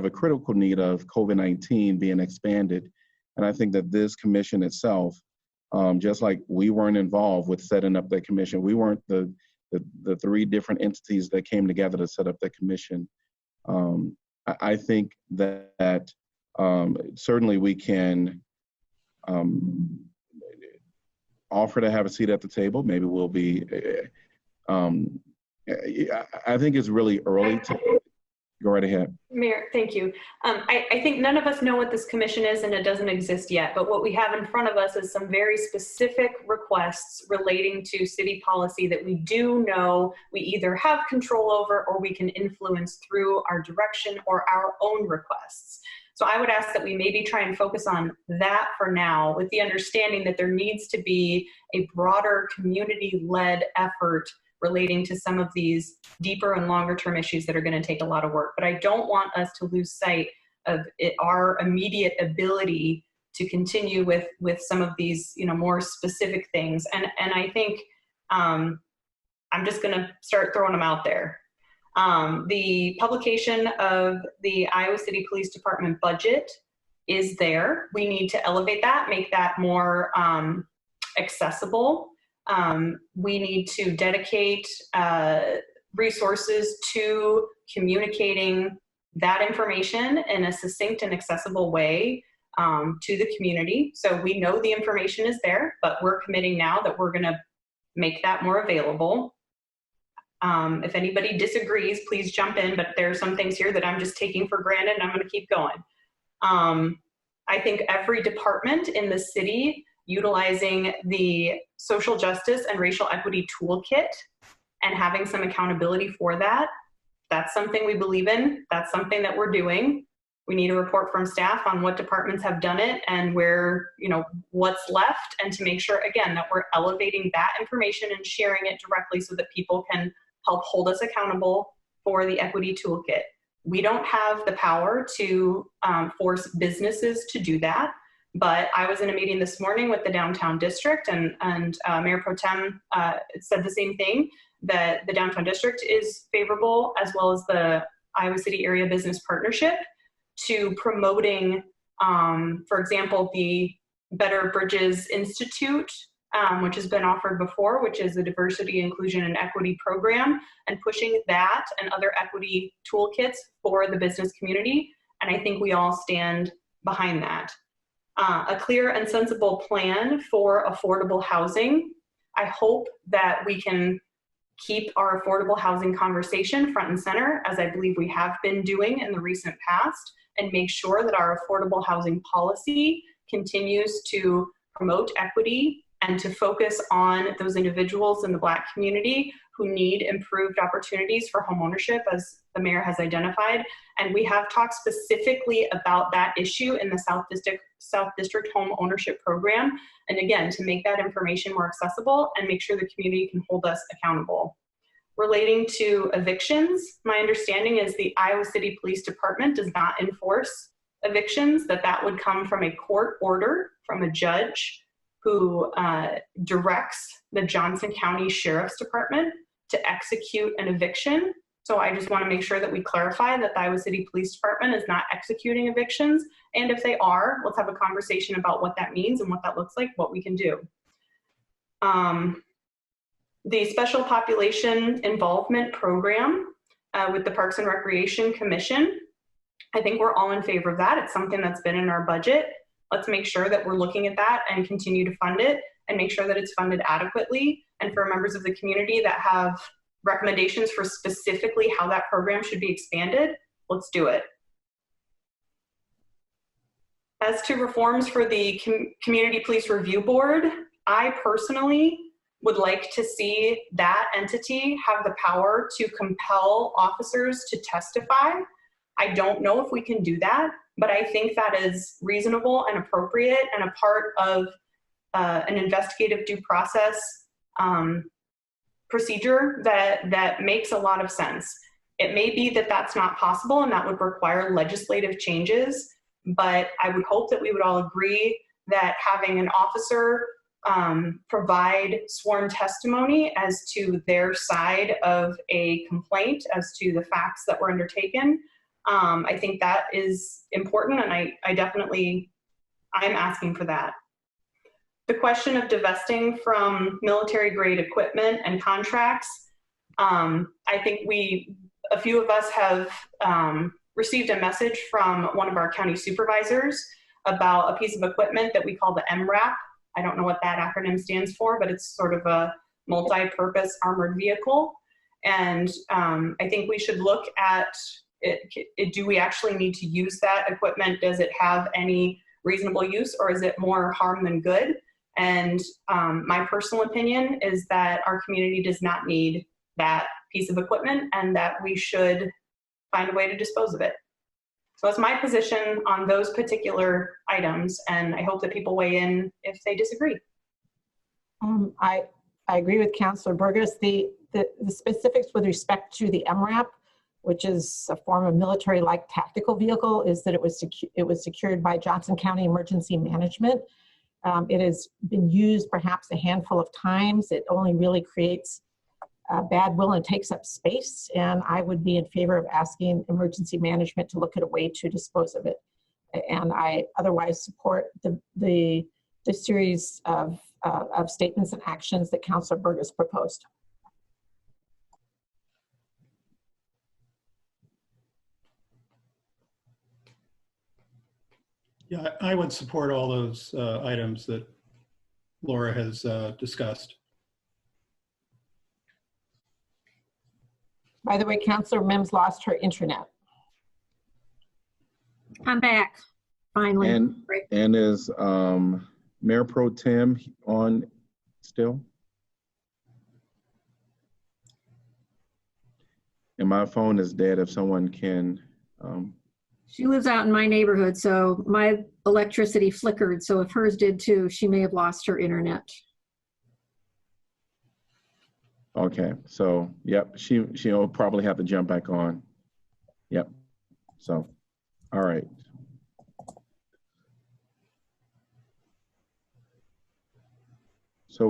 a critical need of COVID-19 being expanded. And I think that this commission itself, just like we weren't involved with setting up that commission, we weren't the three different entities that came together to set up the commission. I think that certainly we can offer to have a seat at the table. Maybe we'll be, I think it's really early to go right ahead. Mayor, thank you. I think none of us know what this commission is, and it doesn't exist yet, but what we have in front of us is some very specific requests relating to city policy that we do know we either have control over or we can influence through our direction or our own requests. So I would ask that we maybe try and focus on that for now, with the understanding that there needs to be a broader community-led effort relating to some of these deeper and longer term issues that are going to take a lot of work. But I don't want us to lose sight of our immediate ability to continue with some of these, more specific things. And I think I'm just going to start throwing them out there. The publication of the Iowa City Police Department budget is there. We need to elevate that, make that more accessible. We need to dedicate resources to communicating that information in a succinct and accessible way to the community. So we know the information is there, but we're committing now that we're going to make that more available. If anybody disagrees, please jump in, but there are some things here that I'm just taking for granted and I'm going to keep going. I think every department in the city utilizing the social justice and racial equity toolkit and having some accountability for that, that's something we believe in. That's something that we're doing. We need a report from staff on what departments have done it and where, what's left, and to make sure, again, that we're elevating that information and sharing it directly so that people can help hold us accountable for the equity toolkit. We don't have the power to force businesses to do that, but I was in a meeting this morning with the downtown district, and Mayor Pro Tem said the same thing, that the downtown district is favorable, as well as the Iowa City Area Business Partnership, to promoting, for example, the Better Bridges Institute, which has been offered before, which is a diversity, inclusion, and equity program, and pushing that and other equity toolkits for the business community, and I think we all stand behind that. A clear and sensible plan for affordable housing. I hope that we can keep our affordable housing conversation front and center, as I believe we have been doing in the recent past, and make sure that our affordable housing policy continues to promote equity and to focus on those individuals in the Black community who need improved opportunities for homeownership, as the mayor has identified. And we have talked specifically about that issue in the South District Home Ownership Program. And again, to make that information more accessible and make sure the community can hold us accountable. Relating to evictions, my understanding is the Iowa City Police Department does not enforce evictions, that would come from a court order from a judge who directs the Johnson County Sheriff's Department to execute an eviction. So I just want to make sure that we clarify that the Iowa City Police Department is not executing evictions. And if they are, let's have a conversation about what that means and what that looks like, what we can do. The Special Population Involvement Program with the Parks and Recreation Commission, I think we're all in favor of that. It's something that's been in our budget. Let's make sure that we're looking at that and continue to fund it and make sure that it's funded adequately. And for members of the community that have recommendations for specifically how that program should be expanded, let's do it. As to reforms for the Community Police Review Board, I personally would like to see that entity have the power to compel officers to testify. I don't know if we can do that, but I think that is reasonable and appropriate and a part of an investigative due process procedure that makes a lot of sense. It may be that that's not possible and that would require legislative changes, but I would hope that we would all agree that having an officer provide sworn testimony as to their side of a complaint, as to the facts that were undertaken, I think that is important, and I'm asking for that. The question of divesting from military grade equipment and contracts, I think a few of us have received a message from one of our county supervisors about a piece of equipment that we call the MRAP. I don't know what that acronym stands for, but it's sort of a multi-purpose armored vehicle. And I think we should look at do we actually need to use that equipment? Does it have any reasonable use, or is it more harm than good? And my personal opinion is that our community does not need that piece of equipment and that we should find a way to dispose of it. So that's my position on those particular items, and I hope that people weigh in if they disagree. I agree with Councilor Burgess. The specifics with respect to the MRAP, which is a form of military-like tactical vehicle, is that it was secured by Johnson County Emergency Management. It has been used perhaps a handful of times. It only really creates bad will and takes up space, and I would be in favor of asking emergency management to look at a way to dispose of it. And I otherwise support the series of statements and actions that Councilor Burgess proposed. Yeah, I would support all those items that Laura has discussed. By the way, Councilor Mims lost her internet. I'm back, finally. And is Mayor Pro Tem on still? And my phone is dead if someone can. She lives out in my neighborhood, so my electricity flickered. So if hers did too, she may have lost her internet. Okay, so yep, she'll probably have to jump back on. Yep. So, all right. So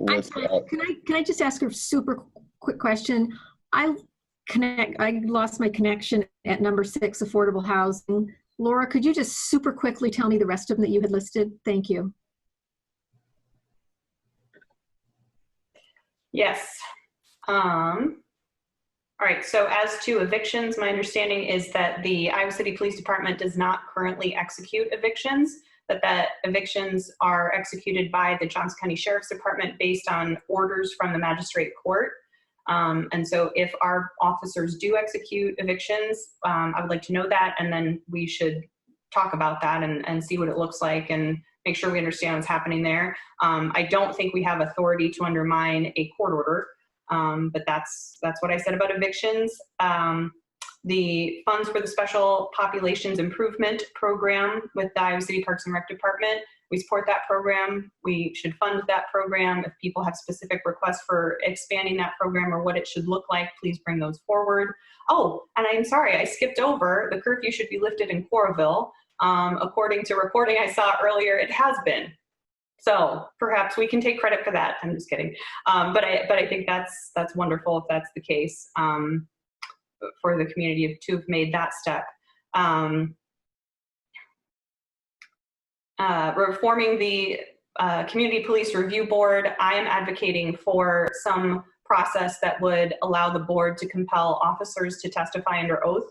Can I just ask a super quick question? I lost my connection at number 6, affordable housing. Laura, could you just super quickly tell me the rest of them that you had listed? Thank you. Yes. Our All right, so as to evictions, my understanding is that the Iowa City Police Department does not currently execute evictions, but that evictions are executed by the Johnson County Sheriff's Department based on orders from the magistrate court. And so if our officers do execute evictions, I would like to know that, and then we should talk about that and see what it looks like and make sure we understand what's happening there. I don't think we have authority to undermine a court order. But that's what I said about evictions. The funds for the Special Populations Improvement Program with the Iowa City Parks and Rec Department, we support that program. We should fund that program. If people have specific requests for expanding that program or what it should look like, please bring those forward. Oh, and I'm sorry, I skipped over. The curfew should be lifted in Coralville. According to reporting I saw earlier, it has been. So perhaps we can take credit for that. I'm just kidding. But I think that's wonderful if that's the case for the community to have made that step. Reforming the Community Police Review Board, I am advocating for some process that would allow the board to compel officers to testify under oath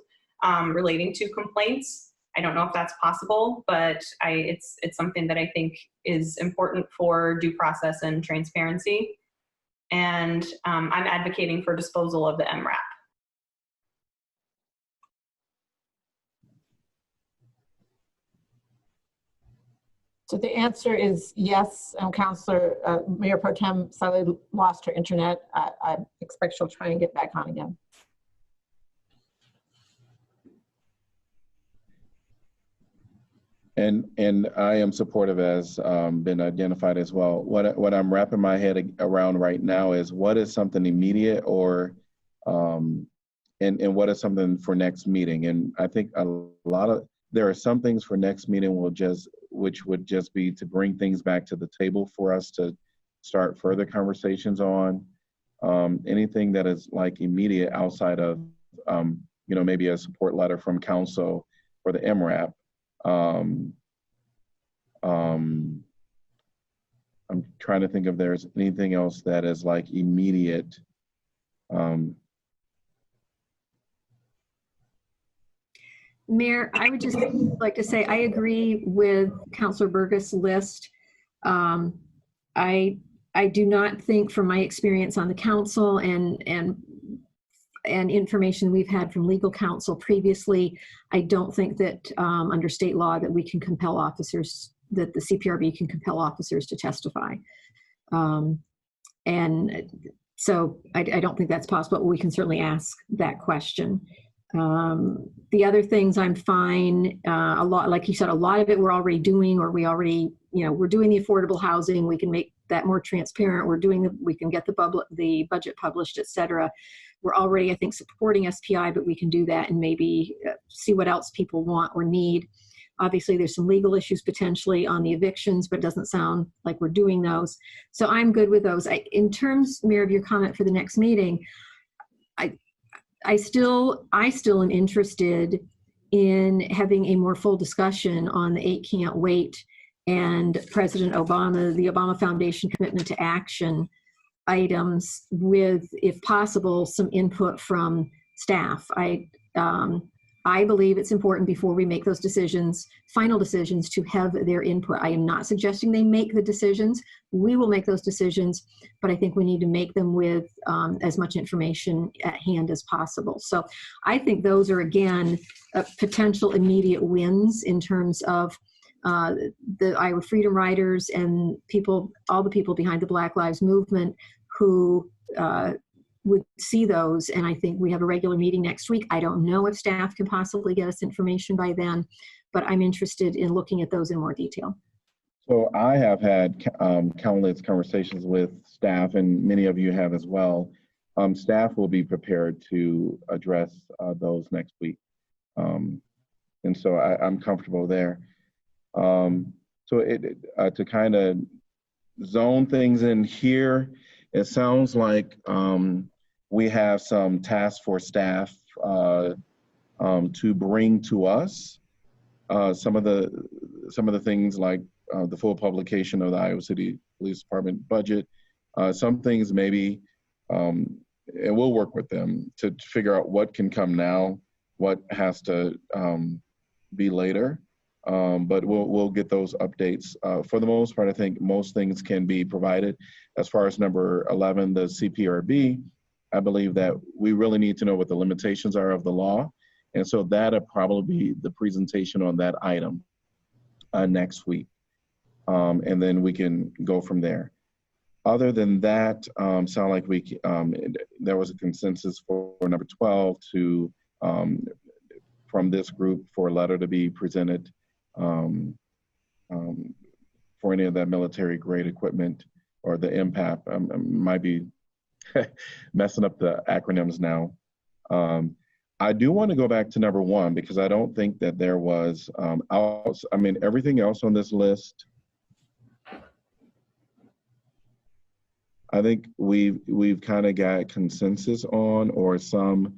relating to complaints. I don't know if that's possible, but it's something that I think is important for due process and transparency. And I'm advocating for disposal of the MRAP. So the answer is yes. Councilor Mayor Pro Tem Sally lost her internet. I expect she'll try and get back on again. And I am supportive, as been identified as well. What I'm wrapping my head around right now is what is something immediate, or and what is something for next meeting. And I think there are some things for next meeting which would just be to bring things back to the table for us to start further conversations on. Anything that is like immediate outside of maybe a support letter from council for the MRAP. I'm trying to think if there's anything else that is like immediate. Mayor, I would just like to say I agree with Councilor Burgess' list. I do not think, from my experience on the council and information we've had from legal counsel previously, I don't think that under state law that we can compel officers, that the CPRB can compel officers to testify. And so I don't think that's possible, but we can certainly ask that question. The other things I'm fine. A lot, like you said, a lot of it we're already doing, or we're doing the affordable housing. We can make that more transparent. We can get the budget published, et cetera. We're already, I think, supporting SPI, but we can do that and maybe see what else people want or need. Obviously, there's some legal issues potentially on the evictions, but it doesn't sound like we're doing those. So I'm good with those. In terms, Mayor, of your comment for the next meeting, I still am interested in having a more full discussion on the 8 Can't Wait and President Obama, the Obama Foundation commitment to action items with, if possible, some input from staff. I believe it's important before we make those decisions, final decisions, to have their input. I am not suggesting they make the decisions. We will make those decisions, but I think we need to make them with as much information at hand as possible. So I think those are, again, potential immediate wins in terms of the Iowa Freedom Riders and all the people behind the Black Lives Movement who would see those. And I think we have a regular meeting next week. I don't know if staff can possibly get us information by then, but I'm interested in looking at those in more detail. So I have had countless conversations with staff, and many of you have as well. Staff will be prepared to address those next week. And so I'm comfortable there. So to kind of zone things in here, it sounds like we have some tasks for staff to bring to us. Some of the things like the full publication of the Iowa City Police Department budget. Some things maybe and we'll work with them to figure out what can come now, what has to be later. But we'll get those updates. For the most part, I think most things can be provided. As far as number 11, the CPRB, I believe that we really need to know what the limitations are of the law. And so that'll probably be the presentation on that item next week. And then we can go from there. Other than that, sound like there was a consensus for number 12 to, from this group, for a letter to be presented for any of that military grade equipment or the MPAP. Might be messing up the acronyms now. I do want to go back to number 1 because I don't think that there was, everything else on this list, I think we've kind of got consensus on, or some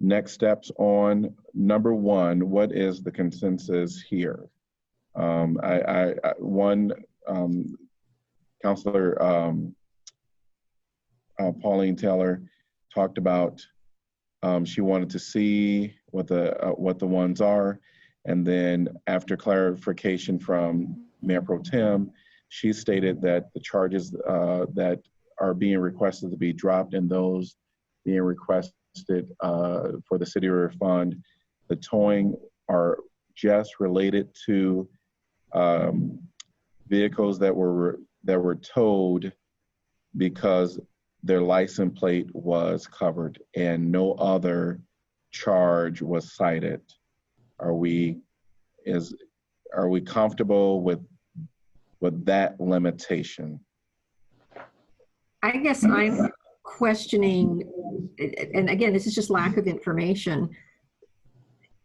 next steps on. Number 1, what is the consensus here? Counselor Pauline Taylor talked about she wanted to see what the ones are, and then after clarification from Mayor Pro Tem, she stated that the charges that are being requested to be dropped and those being requested for the city to refund, the towing are just related to vehicles that were towed because their license plate was covered and no other charge was cited. Are we comfortable with that limitation? I guess I'm questioning, and again, this is just lack of information.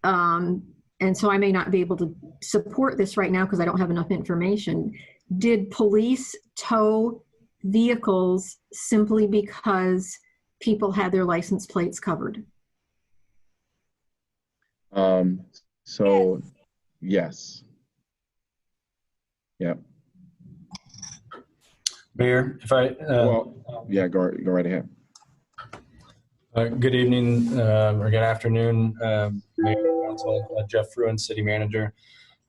And so I may not be able to support this right now because I don't have enough information. Did police tow vehicles simply because people had their license plates covered? Yes. Yeah. Mayor, if I go right ahead. Good evening or good afternoon, Mayor, Council, Jeff Fruin, City Manager.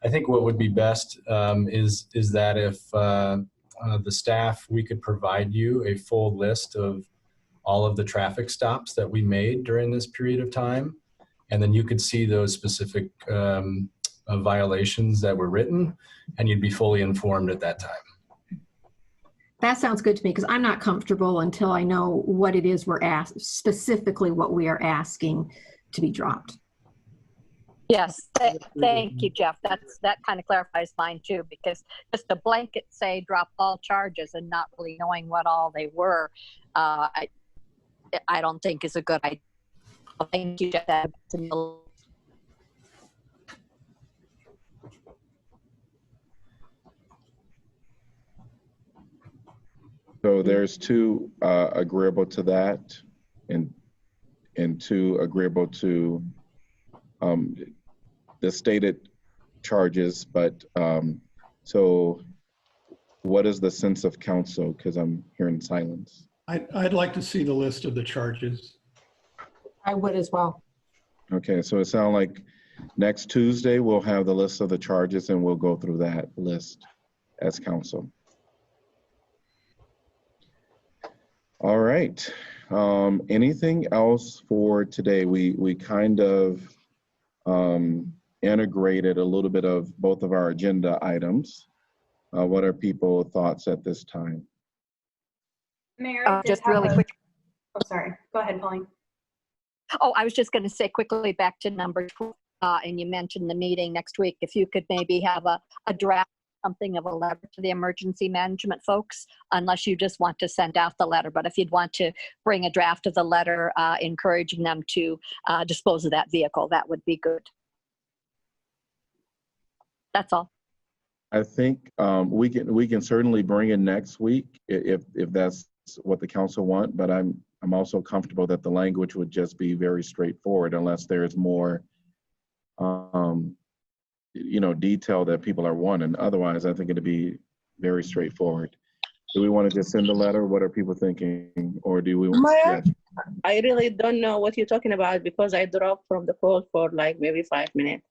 I think what would be best is that if the staff, we could provide you a full list of all of the traffic stops that we made during this period of time, and then you could see those specific violations that were written, and you'd be fully informed at that time. That sounds good to me because I'm not comfortable until I know what it is we're asked, specifically what we are asking to be dropped. Yes, thank you, Jeff. That kind of clarifies mine too, because just a blanket say drop all charges and not really knowing what all they were, I don't think is a good idea. Thank you, Jeff. So there's 2 agreeable to that, and 2 agreeable to the stated charges. But so what is the sense of council? Because I'm hearing silence. I'd like to see the list of the charges. I would as well. Okay, so it sounds like next Tuesday we'll have the list of the charges and we'll go through that list as council. All right. Anything else for today? We kind of integrated a little bit of both of our agenda items. What are people's thoughts at this time? Mayor, just really quick. Oh, sorry. Go ahead, Pauline. Oh, I was just going to say quickly back to number 2, and you mentioned the meeting next week. If you could maybe have a draft, something of a letter to the emergency management folks, unless you just want to send out the letter. But if you'd want to bring a draft of the letter encouraging them to dispose of that vehicle, that would be good. That's all. I think we can certainly bring it next week if that's what the council want, but I'm also comfortable that the language would just be very straightforward unless there's more detail that people are wanting. Otherwise, I think it'd be very straightforward. Do we want to just send a letter? What are people thinking? Or do we want I really don't know what you're talking about because I dropped from the call for like maybe 5 minutes.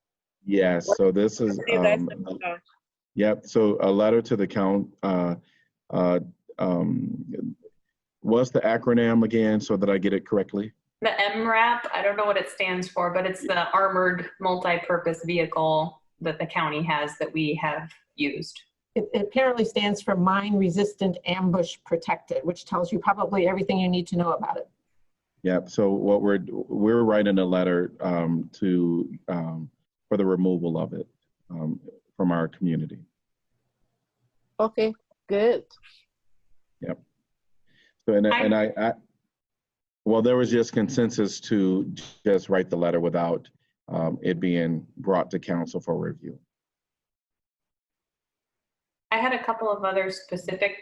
Yes, What so this is, are you guys talking about? yep, so a letter to the what's the acronym again so that I get it correctly? The MRAP, I don't know what it stands for, but it's the armored multi-purpose vehicle that the county has that we have used. It apparently stands for Mine Resistant Ambush Protected, which tells you probably everything you need to know about it. Yep, so what we're writing a letter for the removal of it from our community. Okay, good. Yep. So well, there was just consensus to just write the letter without it being brought to council for review. I had a couple of other specific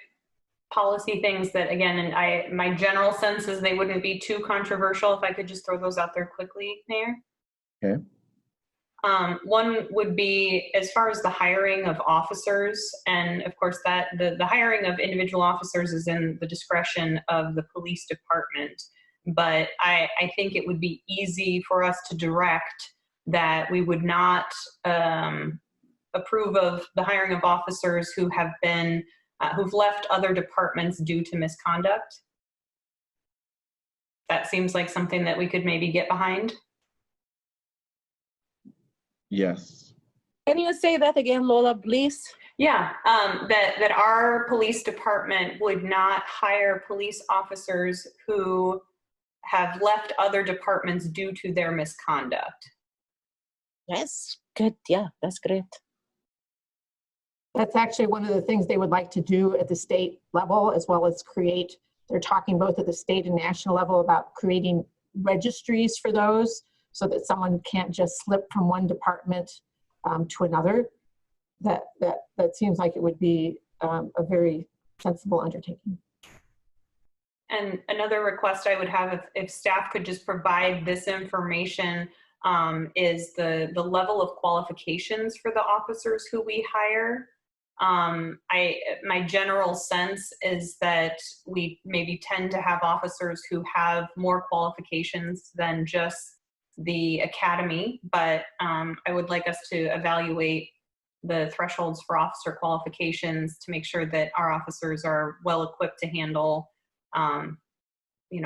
policy things that, again, and my general sense is they wouldn't be too controversial if I could just throw those out there quickly, Mayor. Okay. One would be as far as the hiring of officers, and of course that the hiring of individual officers is in the discretion of the police department. But I think it would be easy for us to direct that we would not approve of the hiring of officers who have been who've left other departments due to misconduct. That seems like something that we could maybe get behind. Yes. Can you say that again, Lola, please? Yeah, that our police department would not hire police officers who have left other departments due to their misconduct. Yes, good. Yeah, that's great. That's actually one of the things they would like to do at the state level, as well as they're talking both at the state and national level about creating registries for those so that someone can't just slip from one department to another. That seems like it would be a very sensible undertaking. And another request I would have, if staff could just provide this information, is the level of qualifications for the officers who we hire. My general sense is that we maybe tend to have officers who have more qualifications than just the academy, but I would like us to evaluate the thresholds for officer qualifications to make sure that our officers are well equipped to handle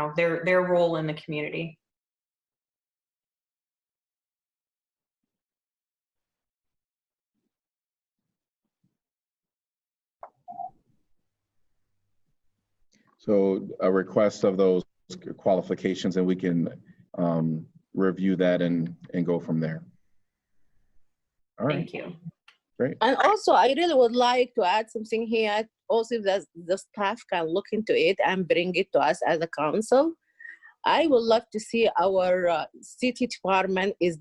their role in the community. So a request of those qualifications, and we can review that and go from there. All right. Thank you. Great. And also, I really would like to add something here. Also, if the staff can look into it and bring it to us as a council. I would love to see our city department is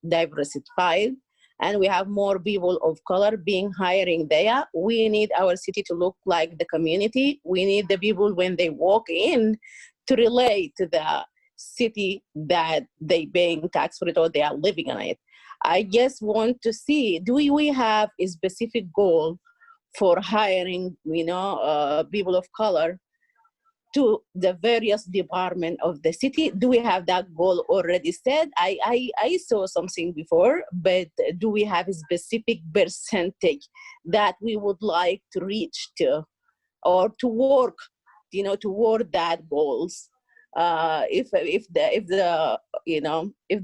diversified, and we have more people of color being hiring there. We need our city to look like the community. We need the people when they walk in to relate to the city that they paying tax for it or they are living in it. I just want to see, do we have a specific goal for hiring, people of color to the various departments of the city? Do we have that goal already set? I saw something before, but do we have a specific percentage that we would like to reach to, or to work, toward that goals? If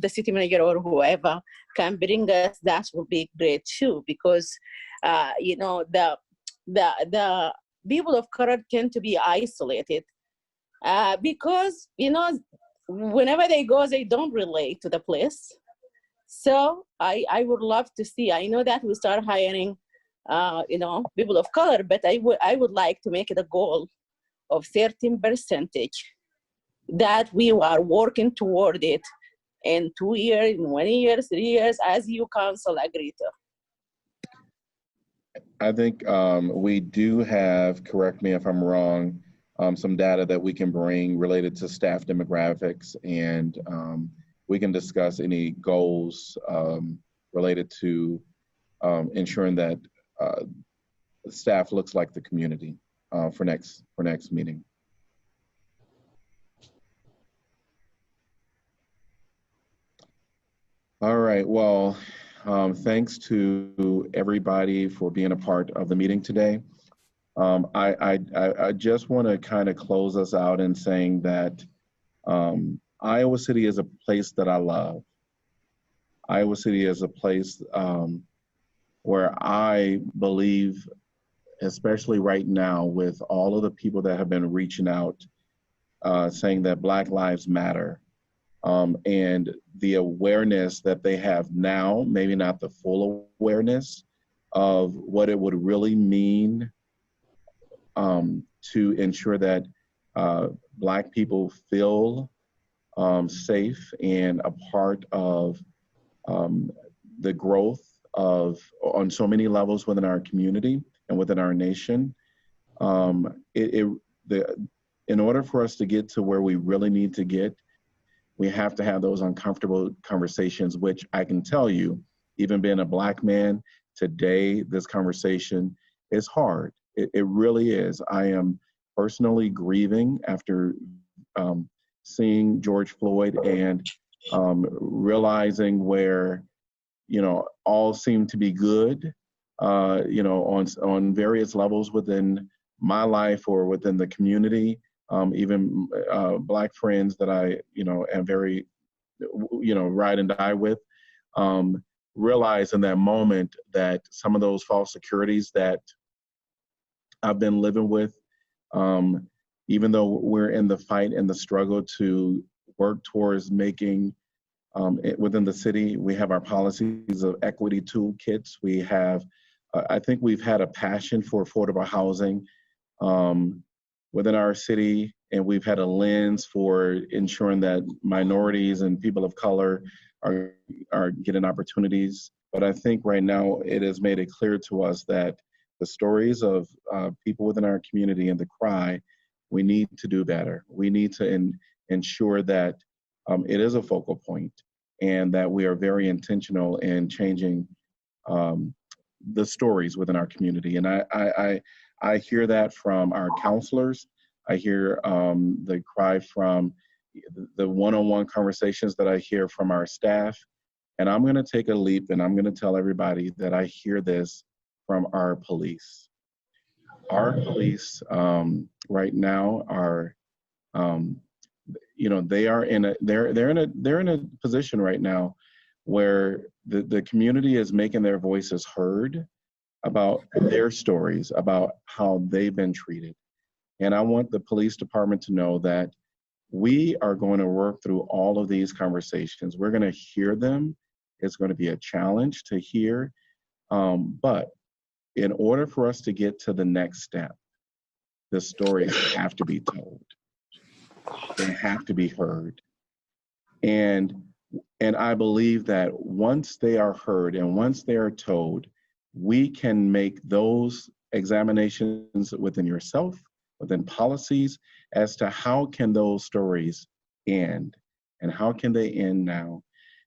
the city manager or whoever can bring us, that would be great too, because the people of color tend to be isolated. Because whenever they go, they don't relate to the place. So I would love to see. I know that we start hiring people of color, but I would like to make it a goal of 13% that we are working toward it in 2 years, in 1 year, 3 years, as you council agree to. I think we do have, correct me if I'm wrong, some data that we can bring related to staff demographics, and we can discuss any goals related to ensuring that staff looks like the community for next meeting. All right. Well, thanks to everybody for being a part of the meeting today. I just want to kind of close us out in saying that Iowa City is a place that I love. Iowa City is a place where I believe, especially right now, with all of the people that have been reaching out, saying that Black Lives Matter, and the awareness that they have now, maybe not the full awareness of what it would really mean to ensure that Black people feel safe and a part of the growth of on so many levels within our community and within our nation. In order for us to get to where we really need to get, we have to have those uncomfortable conversations, which I can tell you, even being a Black man today, this conversation is hard. It really is. I am personally grieving after seeing George Floyd and realizing where, all seem to be good, on various levels within my life or within the community. Even Black friends that I, am very, ride and die with, realize in that moment that some of those false securities that I've been living with, even though we're in the fight and the struggle to work towards making within the city, we have our policies of equity toolkits. We have, I think we've had a passion for affordable housing within our city, and we've had a lens for ensuring that minorities and people of color are getting opportunities. But I think right now it has made it clear to us that the stories of people within our community and the cry, we need to do better. We need to ensure that it is a focal point and that we are very intentional in changing the stories within our community. And I hear that from our counselors. I hear the cry from the one-on-one conversations that I hear from our staff. And I'm going to take a leap and I'm going to tell everybody that I hear this from our police. Our police right now are, they're in a position right now where the community is making their voices heard about their stories, about how they've been treated. And I want the police department to know that we are going to work through all of these conversations. We're going to hear them. It's going to be a challenge to hear. But in order for us to get to the next step, the stories have to be told. They have to be heard. And I believe that once they are heard and once they are told, we can make those examinations within yourself, within policies, as to how can those stories end and how can they end now.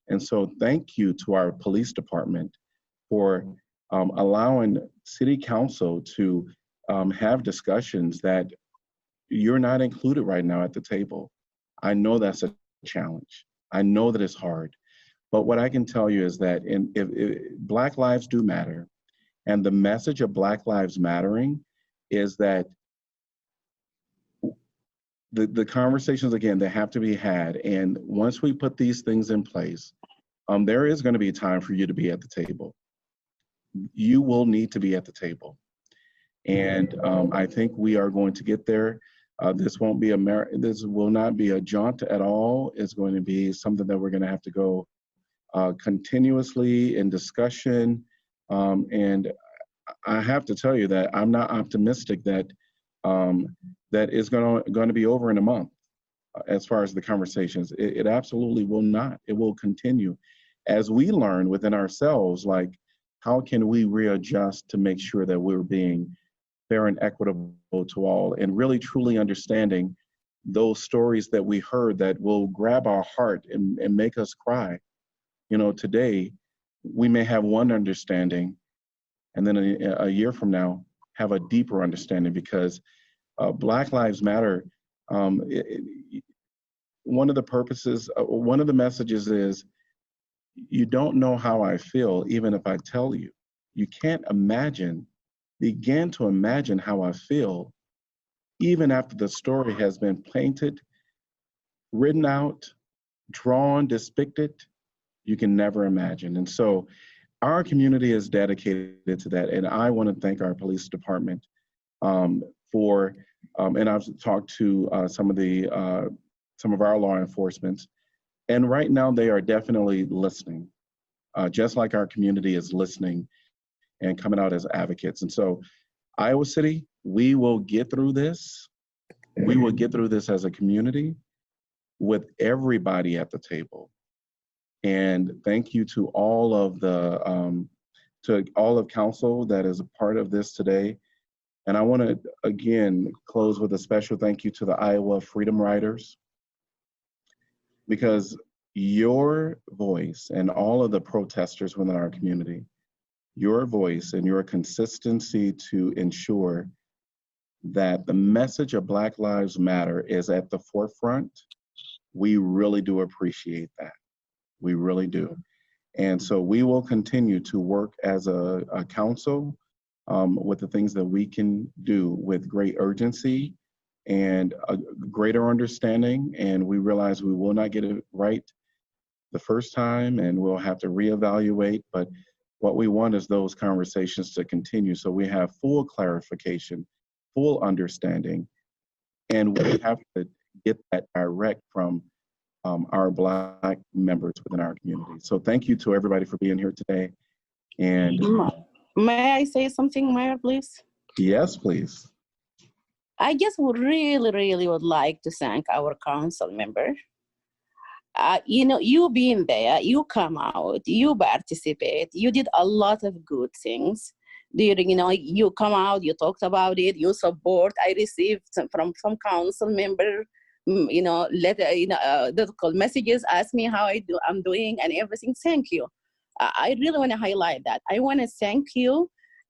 And so thank you to our police department for allowing city council to have discussions that you're not included right now at the table. I know that's a challenge. I know that it's hard. But what I can tell you is that if Black lives do matter, and the message of Black Lives Mattering is that the conversations, again, they have to be had. And once we put these things in place, there is going to be time for you to be at the table. You will need to be at the table. And I think we are going to get there. This will not be a jaunt at all. It's going to be something that we're going to have to go continuously in discussion. And I have to tell you that I'm not optimistic that that is going to be over in a month as far as the conversations. It absolutely will not. It will continue as we learn within ourselves, like how can we readjust to make sure that we're being fair and equitable to all, and really truly understanding those stories that we heard that will grab our heart and make us cry. Today we may have one understanding, and then a year from now have a deeper understanding, because Black Lives Matter, one of the purposes, one of the messages is You don't know how I feel, even if I tell you. You can't begin to imagine how I feel, even after the story has been painted, written out, drawn, depicted. You can never imagine. And so our community is dedicated to that. And I want to thank our police department and I've talked to some of our law enforcement, and right now they are definitely listening, just like our community is listening and coming out as advocates. And so Iowa City, we will get through this. We will get through this as a community with everybody at the table. And thank you to all of council that is a part of this today. And I want to, again, close with a special thank you to the Iowa Freedom Riders, because your voice and all of the protesters within our community, your voice and your consistency to ensure that the message of Black Lives Matter is at the forefront, we really do appreciate that. We really do. And so we will continue to work as a council with the things that we can do with great urgency and a greater understanding. And we realize we will not get it right the first time and we'll have to reevaluate. But what we want is those conversations to continue so we have full clarification, full understanding, and we have to get that direct from our Black members within our community. So thank you to everybody for being here today. And may I say something, Mayor, please? Yes, please. I just would really would like to thank our council member. You being there, you come out, you participate, you did a lot of good things. You come out, you talked about it, you support. I received from some council member, messages, ask me how I'm doing and everything. Thank you. I really want to highlight that. I want to thank you.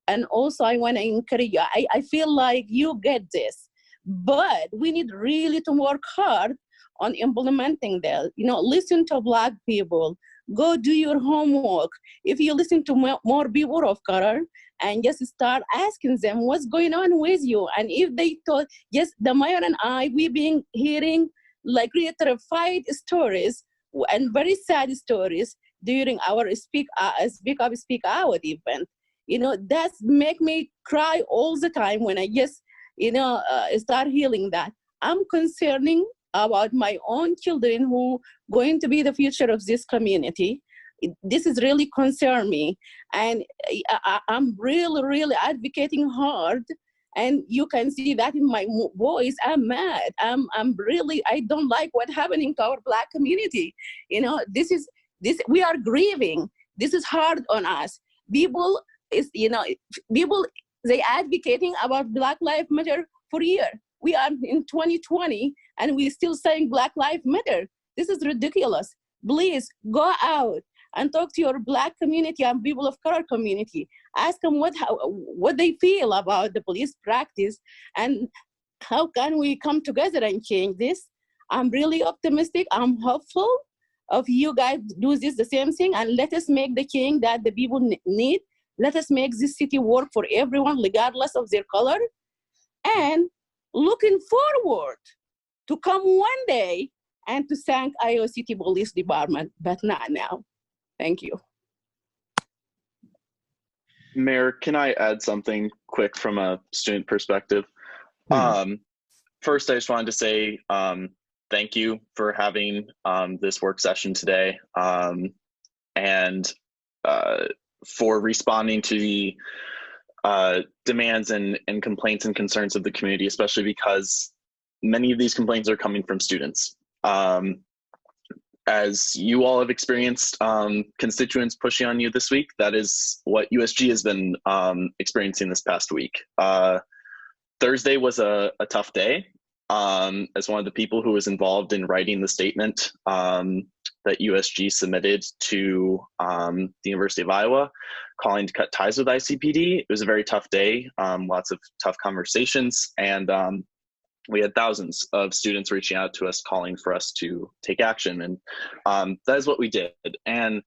And also I want to encourage you. I feel like you get this, but we need really to work hard on implementing that. Listen to Black people, go do your homework. If you listen to more people of color and just start asking them what's going on with you. And if they thought, yes, the mayor and we've been hearing like really terrified stories and very sad stories during our Speak Up, Speak Out event. That's make me cry all the time when I just, start hearing that. I'm concerning about my own children who going to be the future of this community. This is really concern me. And I'm really advocating hard. And you can see that in my voice. I'm mad. I don't like what's happening to our Black community. We are grieving. This is hard on us. People, they advocating about Black Lives Matter for years. We are in 2020 and we're still saying Black Lives Matter. This is ridiculous. Please go out and talk to your Black community and people of color community. Ask them what they feel about the police practice and how can we come together and change this. I'm really optimistic. I'm hopeful of you guys do this the same thing and let us make the change that the people need. Let us make this city work for everyone regardless of their color. And looking forward to come one day and to thank Iowa City Police Department, but not now. Thank you. Mayor, can I add something quick from a student perspective? First, I just wanted to say thank you for having this work session today and for responding to the demands and complaints and concerns of the community, especially because many of these complaints are coming from students. As you all have experienced constituents pushing on you this week, that is what USG has been experiencing this past week. Thursday was a tough day. As one of the people who was involved in writing the statement that USG submitted to the University of Iowa, calling to cut ties with ICPD. It was a very tough day, lots of tough conversations, and we had thousands of students reaching out to us calling for us to take action, and that is what we did. And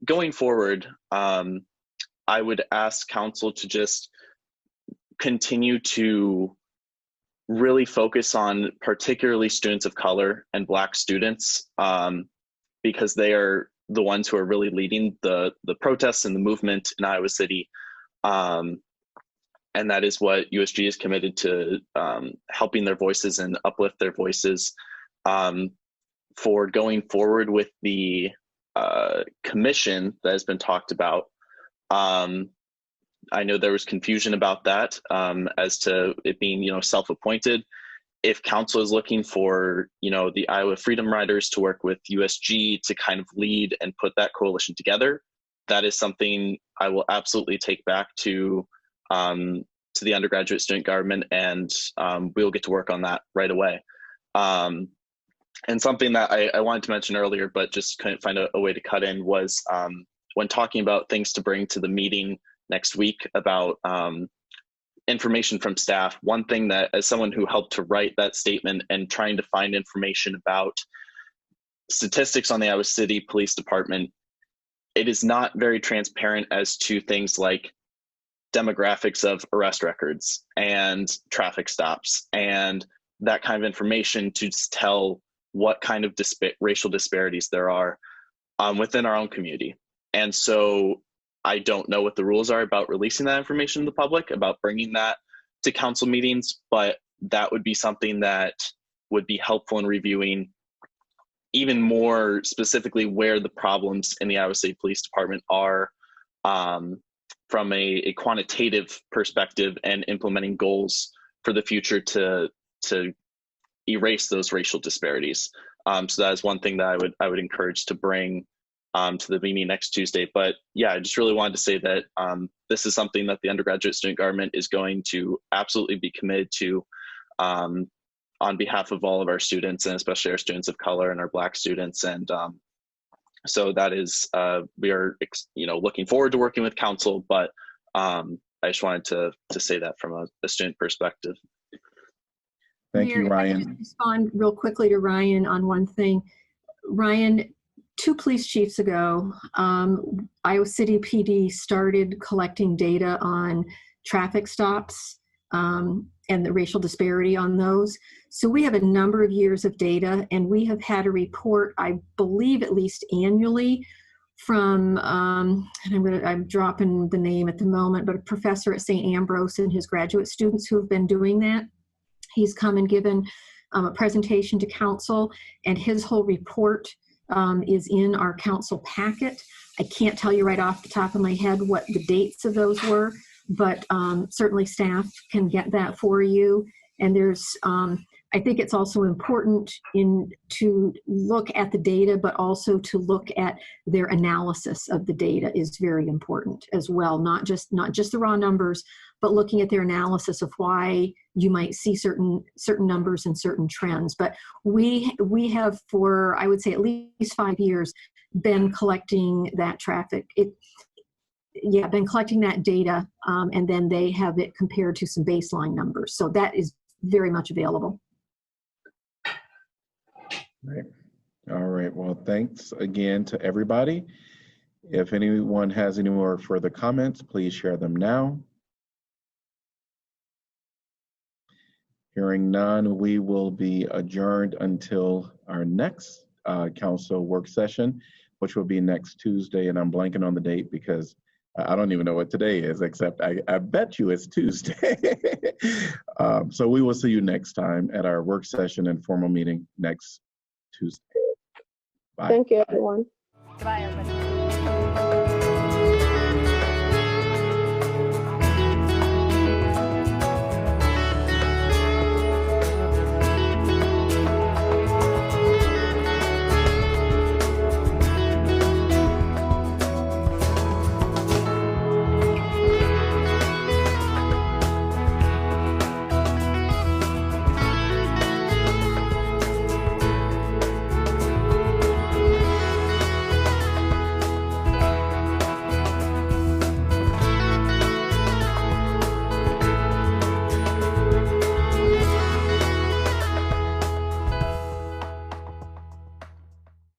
going forward, I would ask council to just continue to really focus on particularly students of color and Black students, because they are the ones who are really leading the protests and the movement in Iowa City. And that is what USG is committed to, helping their voices and uplift their voices. For going forward with the commission that has been talked about, I know there was confusion about that, as to it being, self-appointed. If council is looking for, the Iowa Freedom Riders to work with USG to kind of lead and put that coalition together, that is something I will absolutely take back to the undergraduate student government, and we'll get to work on that right away. And something that I wanted to mention earlier, but just couldn't find a way to cut in, was when talking about things to bring to the meeting next week about information from staff. One thing that, as someone who helped to write that statement and trying to find information about statistics on the Iowa City Police Department, it is not very transparent as to things like demographics of arrest records and traffic stops and that kind of information to tell what kind of racial disparities there are within our own community. And so I don't know what the rules are about releasing that information to the public, about bringing that to council meetings, but that would be something that would be helpful in reviewing even more specifically where the problems in the Iowa City Police Department are, from a quantitative perspective, and implementing goals for the future to erase those racial disparities. So that is one thing that I would encourage to bring to the meeting next Tuesday. But yeah, I just really wanted to say that this is something that the undergraduate student government is going to absolutely be committed to, on behalf of all of our students, and especially our students of color and our Black students. And so that is, we are looking forward to working with council, but I just wanted to say that from a student perspective. Thank Mayor, you, if I could Ryan. just respond real quickly to Ryan on one thing. Ryan, 2 police chiefs ago, Iowa City PD started collecting data on traffic stops and the racial disparity on those. So we have a number of years of data, and we have had a report, I believe at least annually, from, and I'm dropping the name at the moment, but a professor at St. Ambrose and his graduate students who have been doing that. He's come and given a presentation to council, and his whole report is in our council packet. I can't tell you right off the top of my head what the dates of those were, but certainly staff can get that for you. And there's, I think it's also important to look at the data, but also to look at their analysis of the data is very important as well. Not just the raw numbers, but looking at their analysis of why you might see certain numbers and certain trends. But we have, for I would say at least 5 years, been collecting that traffic. Been collecting that data, and then they have it compared to some baseline numbers. So that is very much available. Right. All right. Well, thanks again to everybody. If anyone has any more further comments, please share them now. Hearing none, we will be adjourned until our next council work session, which will be next Tuesday. And I'm blanking on the date because I don't even know what today is, except I bet you it's Tuesday. So we will see you next time at our work session and formal meeting next Tuesday. Bye. Thank you, everyone. Goodbye, everybody.